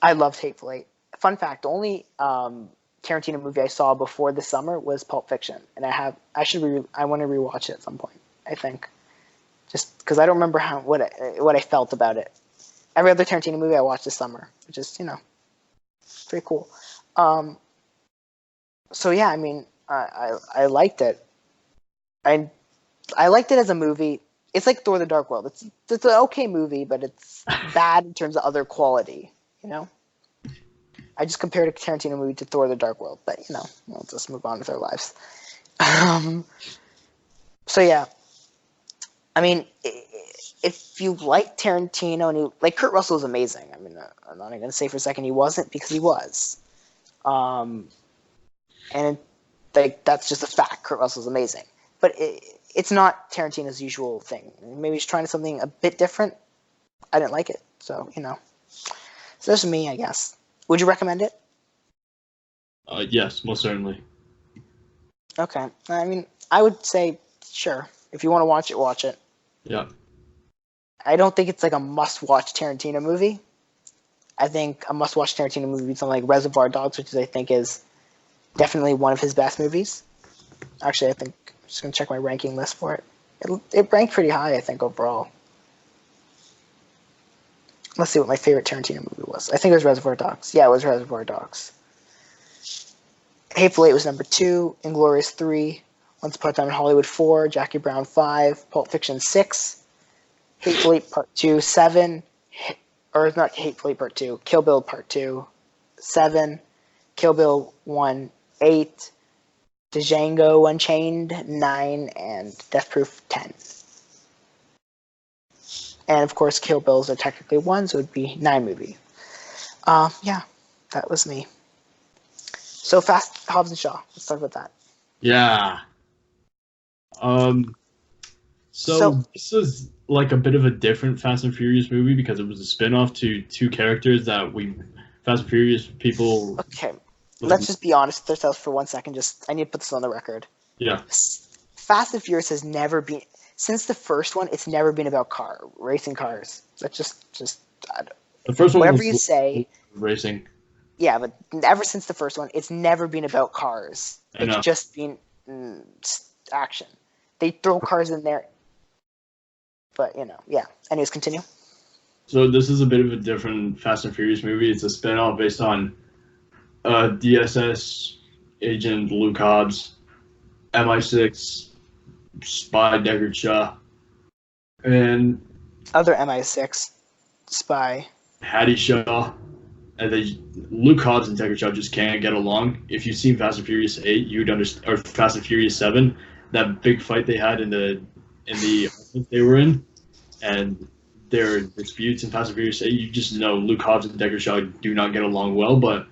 I loved Hateful Eight. Fun fact: the only Tarantino movie I saw before the summer was Pulp Fiction, and I want to rewatch it at some point. I think just because I don't remember what I felt about it. Every other Tarantino movie I watched this summer, which is pretty cool. So yeah, I mean, I liked it. I liked it as a movie. It's like Thor: The Dark World. It's an okay movie, but it's bad in terms of other quality. I just compared a Tarantino movie to Thor: The Dark World, but we'll just move on with our lives. So yeah, I mean, if you like Tarantino and you like Kurt Russell is amazing. I mean, I'm not even gonna say for a second he wasn't, because he was. And that's just a fact. Kurt Russell's amazing, but it's not Tarantino's usual thing. Maybe he's trying something a bit different. I didn't like it, so So that's me, I guess. Would you recommend it? Yes, most certainly. Okay. I mean, I would say sure. If you want to watch it, watch it. Yeah. I don't think it's like a must-watch Tarantino movie. I think a must-watch Tarantino movie is something like Reservoir Dogs, which I think is definitely one of his best movies. Actually, I think I'm just gonna check my ranking list for it. It ranked pretty high, I think, overall. Let's see what my favorite Tarantino movie was. I think it was Reservoir Dogs. Yeah, it was Reservoir Dogs. Hateful Eight was number 2. Inglourious 3. Once Upon a Time in Hollywood 4. Jackie Brown 5. Pulp Fiction 6. Hateful Eight Part 2 7. Or not Hateful Eight Part 2. Kill Bill Part 2 7. Kill Bill 1 8. Django Unchained 9. And Death Proof 10. And of course, Kill Bills are technically 1, so it would be 9 movie. Yeah, that was me. So Fast, Hobbs and Shaw. Let's talk about that. Yeah. So this is like a bit of a different Fast and Furious movie because it was a spin-off to two characters that Fast and Furious people. Okay, let's just be honest with ourselves for 1 second. I need to put this on the record. Yeah. Fast and Furious has never been, since the first one, it's never been about racing cars. That's just the first one. Whatever was you say. Racing. Yeah, but ever since the first one, it's never been about cars. It's just been action. They throw cars in there, but yeah. Anyways, continue. So this is a bit of a different Fast and Furious movie. It's a spin-off based on DSS agent Luke Hobbs, MI6 spy Deckard Shaw, and other MI6 spy Hattie Shaw. And Luke Hobbs and Deckard Shaw just can't get along. If you've seen Fast and Furious 8, you'd understand, or Fast and Furious 7, that big fight they had in the office they were in, and their disputes in Fast and Furious 8, you just know Luke Hobbs and Deckard Shaw do not get along well. But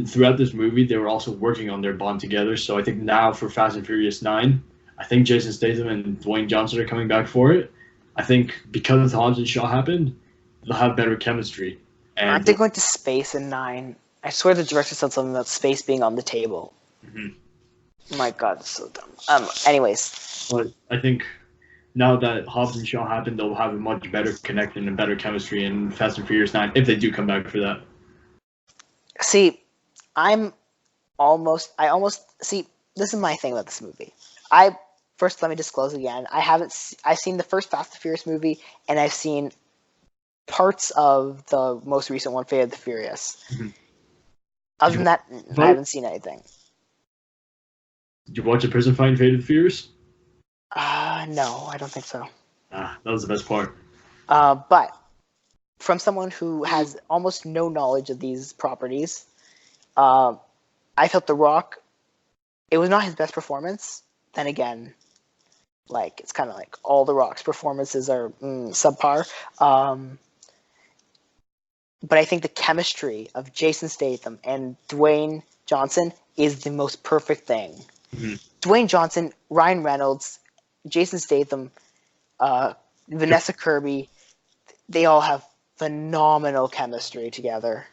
throughout this movie, they were also working on their bond together. So I think now for Fast and Furious 9, I think Jason Statham and Dwayne Johnson are coming back for it. I think because Hobbs and Shaw happened, they'll have better chemistry. And aren't they going to space in 9? I swear the director said something about space being on the table. Mm-hmm. My God, it's so dumb. Anyways. But I think now that Hobbs and Shaw happened, they'll have a much better connection and better chemistry in Fast and Furious 9 if they do come back for that. See, I almost see. This is my thing about this movie. First, let me disclose again. I've seen the first Fast and Furious movie, and I've seen parts of the most recent one, Fate of the Furious. Mm-hmm. Other than that, I haven't seen anything. Did you watch a prison fight in Fate of the Furious? No, I don't think so. That was the best part. But from someone who has almost no knowledge of these properties, I felt The Rock, it was not his best performance. Then again, like, it's kind of like all The Rock's performances are subpar. But I think the chemistry of Jason Statham and Dwayne Johnson is the most perfect thing. Mm-hmm. Dwayne Johnson, Ryan Reynolds, Jason Statham, Vanessa Kirby, they all have phenomenal chemistry together.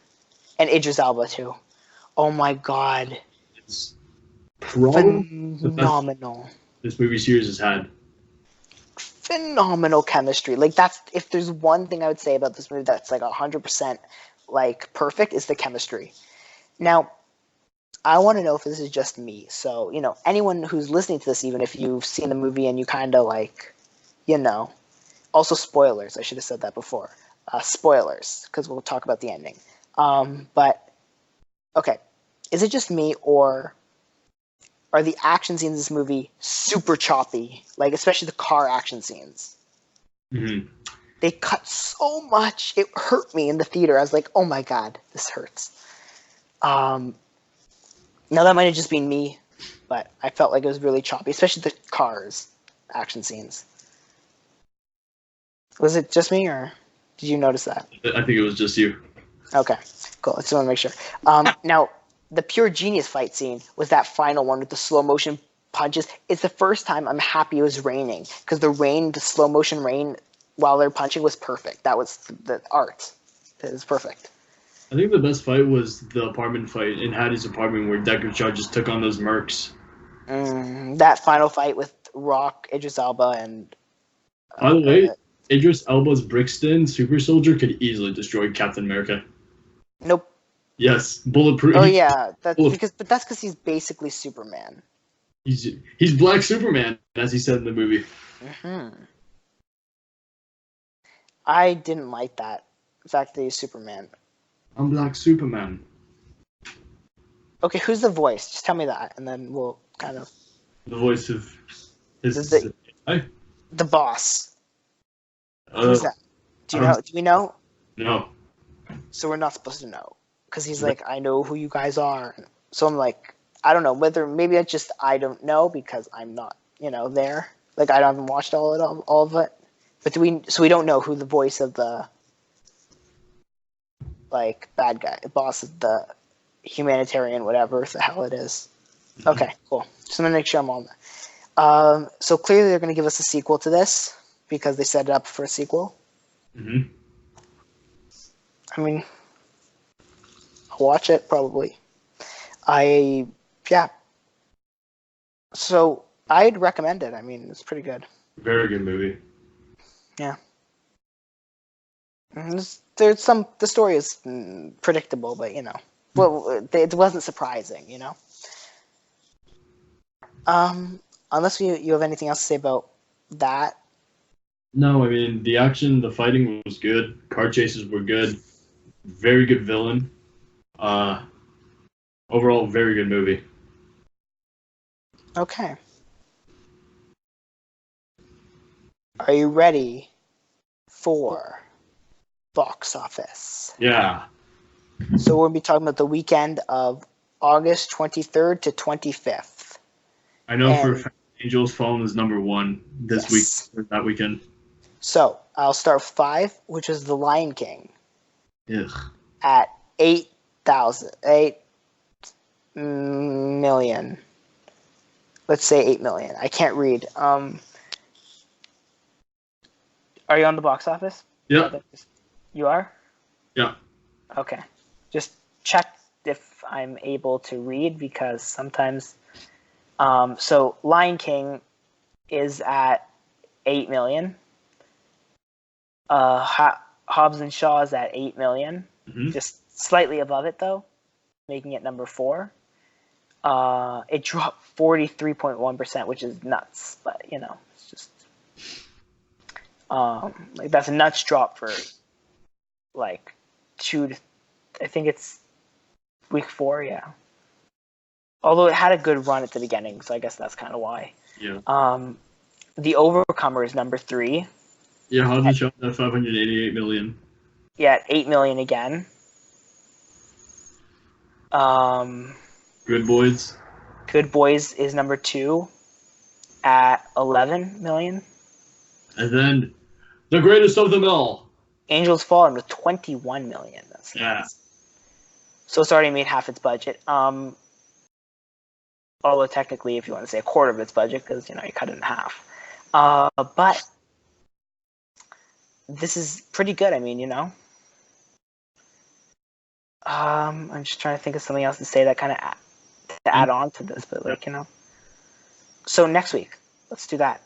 And Idris Elba, too. Oh my God. It's probably phenomenal. This movie series has had. Phenomenal chemistry. Like, if there's one thing I would say about this movie that's like 100% like perfect, is the chemistry. Now, I want to know if this is just me. So, anyone who's listening to this, even if you've seen the movie and you kind of like you know. Also, spoilers. I should have said that before. Spoilers, because we'll talk about the ending. But, okay. Is it just me, or are the action scenes in this movie super choppy? Like, especially the car action scenes. Mm-hmm. They cut so much. It hurt me in the theater. I was like, oh my god, this hurts. Now, that might have just been me, but I felt like it was really choppy, especially the cars action scenes. Was it just me, or did you notice that? I think it was just you. Okay, cool. I just want to make sure. Now, the pure genius fight scene was that final one with the slow motion punches. It's the first time I'm happy it was raining, because the slow motion rain while they're punching was perfect. That was the art. It was perfect. I think the best fight was the apartment fight in Hattie's apartment where Deckard Shaw just took on those mercs. That final fight with Rock, Idris Elba, and... By the way, Idris Elba's Brixton super soldier could easily destroy Captain America. Nope. Yes, bulletproof. Oh yeah, that's because he's basically Superman. He's Black Superman, as he said in the movie. Mm-hmm. I didn't like that. The fact that he's Superman. I'm Black Superman. Okay, who's the voice? Just tell me that, and then we'll kind of... The voice of his... The boss. Who's that? Do you know? Do we know? No. So we're not supposed to know. Because he's like, I know who you guys are. So I'm like, I don't know. Maybe it's just I don't know because I'm not, there. Like, I haven't watched all of it. But we don't know who the voice of the, like, bad guy, boss of the humanitarian, whatever the hell it is. Okay, cool. Just want to make sure I'm on that. So clearly they're going to give us a sequel to this because they set it up for a sequel. Mm-hmm. I mean, I'll watch it probably. So I'd recommend it. I mean, it's pretty good. Very good movie. Yeah. The story is predictable, but it wasn't surprising, Unless you have anything else to say about that. No, I mean, the action, the fighting was good. Car chases were good. Very good villain. Overall, very good movie. Okay. Are you ready for box office? Yeah. So we're going to be talking about the weekend of August 23rd to 25th. I know for a fact Angel's Fallen is number one this week, or that weekend. So I'll start with 5, which is The Lion King. Ugh. At 8 million. Let's say 8 million. I can't read. Are you on the box office? Yeah. You are? Yeah. Okay. Just check if I'm able to read because sometimes. So Lion King is at 8 million. Hobbs and Shaw is at 8 million. Mm-hmm. Just slightly above it though, making it number 4. It dropped 43.1%, which is nuts. But it's just that's a nuts drop for like I think it's week 4, yeah. Although it had a good run at the beginning, so I guess that's kind of why. Yeah. The Overcomer is number 3. Yeah, Hobbs and Shaw at 588 million. Yeah, at 8 million again. Good Boys. Good Boys is number 2 at 11 million. And then the greatest of them all. Angel's Fallen with 21 million. That's nuts. So it's already made half its budget. Although technically, if you want to say a quarter of its budget, because you cut it in half. But this is pretty good. I mean, I'm just trying to think of something else to say that kind of to add on to this, but So next week, let's do that.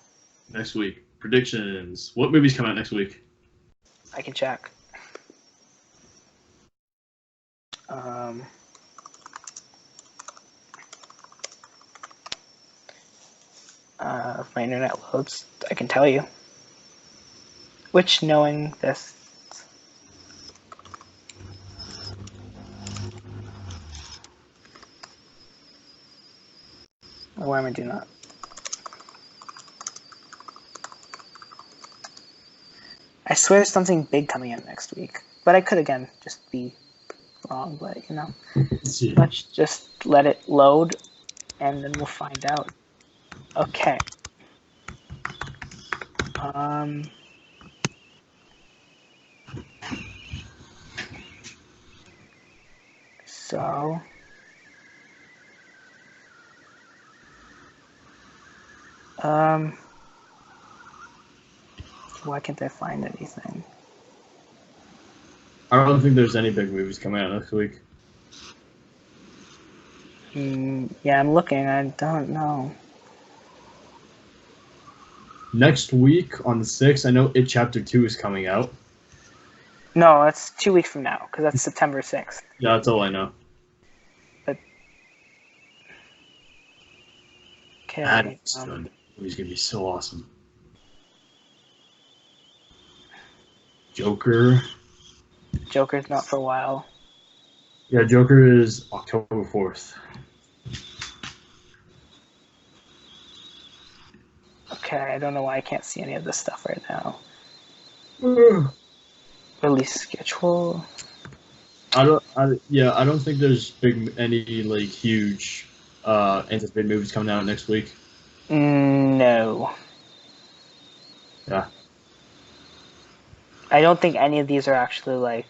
Next week, predictions. What movies come out next week? I can check. If my internet loads, I can tell you. Which, knowing this, why am I doing that? I swear there's something big coming out next week, but I could again just be wrong. But let's just let it load, and then we'll find out. Okay. So. Why can't I find anything? I don't think there's any big movies coming out next week. Yeah, I'm looking. I don't know. Next week on the 6th, I know It Chapter 2 is coming out. No, that's 2 weeks from now, because that's September 6th. Yeah, that's all I know. But okay, That movie's gonna be so awesome. Joker's not for a while. Yeah, Joker is October 4th. Okay, I don't know why I can't see any of this stuff right now. Release schedule. I don't think there's any huge anticipated movies coming out next week. No. Yeah. I don't think any of these are actually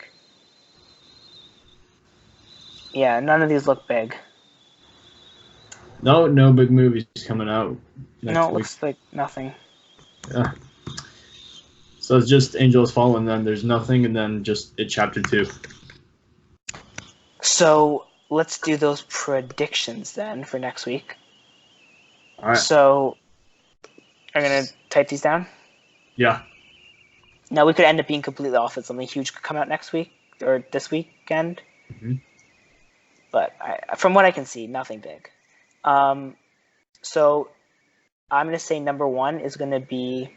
yeah, none of these look big. No big movies coming out next No, it week. looks like nothing. Yeah. So it's just Angels Fallen, then there's nothing, and then just It Chapter 2. So let's do those predictions then for next week. All right. So I'm gonna type these down. Yeah. Now we could end up being completely off. If something huge could come out next week or this weekend. Mm-hmm. But from what I can see, nothing big. So I'm gonna say number 1 is gonna be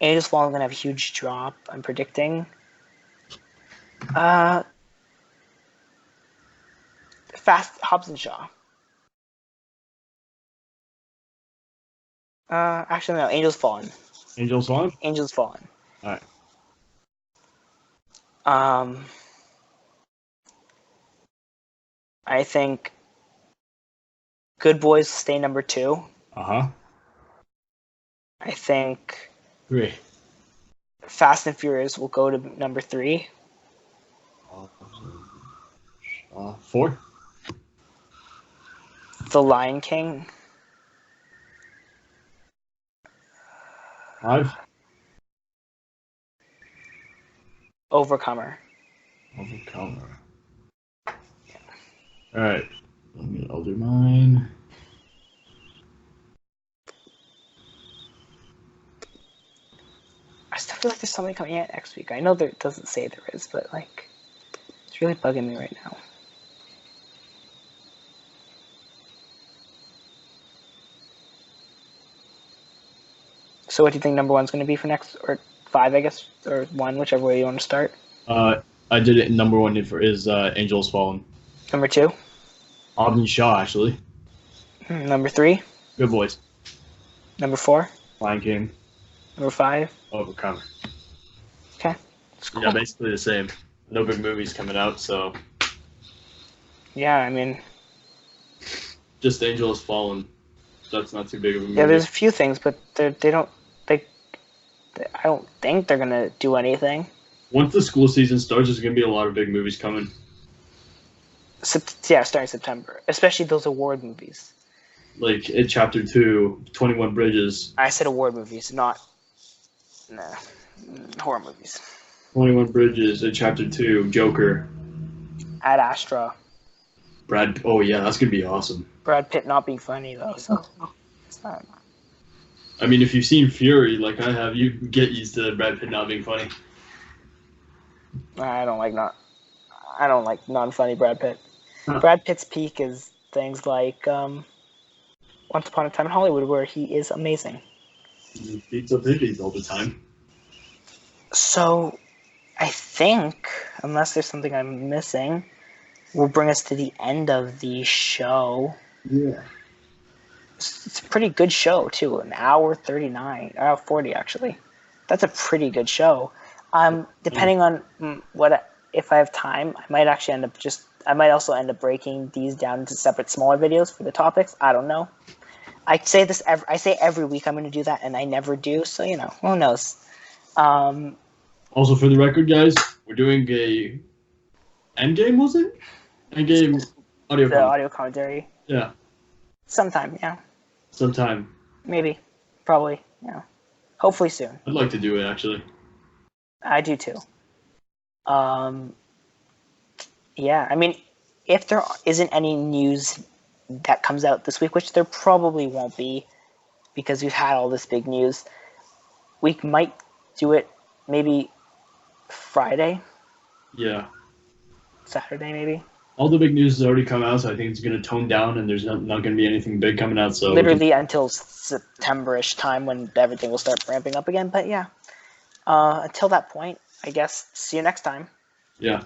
Angels Fallen. Gonna have a huge drop. I'm predicting. Fast Hobbs and Shaw. Actually no, Angels Fallen. Angels Fallen? Angels Fallen. Alright. I think Good Boys stay number 2. Uh-huh. I think 3. Fast and Furious will go to number 3. 4. The Lion King. 5. Overcomer. Alright. I'll do mine. I still feel like there's something coming out next week. I know there doesn't say there is, but it's really bugging me right now. So what do you think number 1's going to be for next, or 5, I guess, or 1, whichever way you want to start? I did it. Number 1 is Angels Fallen. Number 2? Auden Shaw, actually. Number 3? Good Boys. Number 4? Lion King. Number 5? Overcomer. Okay. That's cool. Yeah, basically the same. No big movies coming out, so Yeah, I mean, just Angels Fallen. That's not too big of a movie. yeah, there's a few things, but I don't think they're gonna do anything. Once the school season starts, there's gonna be a lot of big movies coming. Yeah, starting September, especially those award movies. Like It Chapter 2, 21 Bridges. I said award movies, not horror movies. 21 Bridges, It Chapter 2, Joker. Ad Astra. Oh yeah, that's gonna be awesome. Brad Pitt not being funny though, so it's not. I mean, if you've seen Fury like I have, you get used to Brad Pitt not being funny. I don't like non-funny Brad Pitt. Brad Pitt's peak is things like Once Upon a Time in Hollywood, where he is amazing. He beats up hippies all the time. So, I think, unless there's something I'm missing, will bring us to the end of the show. Yeah. It's a pretty good show too. An hour 39, hour 40 actually. That's a pretty good show. Depending on if I have time, I might also end up breaking these down into separate smaller videos for the topics. I don't know. I say every week I'm going to do that, and I never do. So who knows? Also, for the record, guys, we're doing a Endgame, was it? Endgame audio. The audio commentary. Yeah. Sometime, yeah. Sometime. Maybe. Probably, yeah. Hopefully soon. I'd like to do it, actually. I do too. Yeah, I mean, if there isn't any news that comes out this week, which there probably won't be, because we've had all this big news, we might do it maybe Friday. Yeah. Saturday, maybe. All the big news has already come out, so I think it's going to tone down, and there's not going to be anything big coming out. So literally until September-ish time when everything will start ramping up again. But yeah, until that point, I guess. See you next time. Yeah.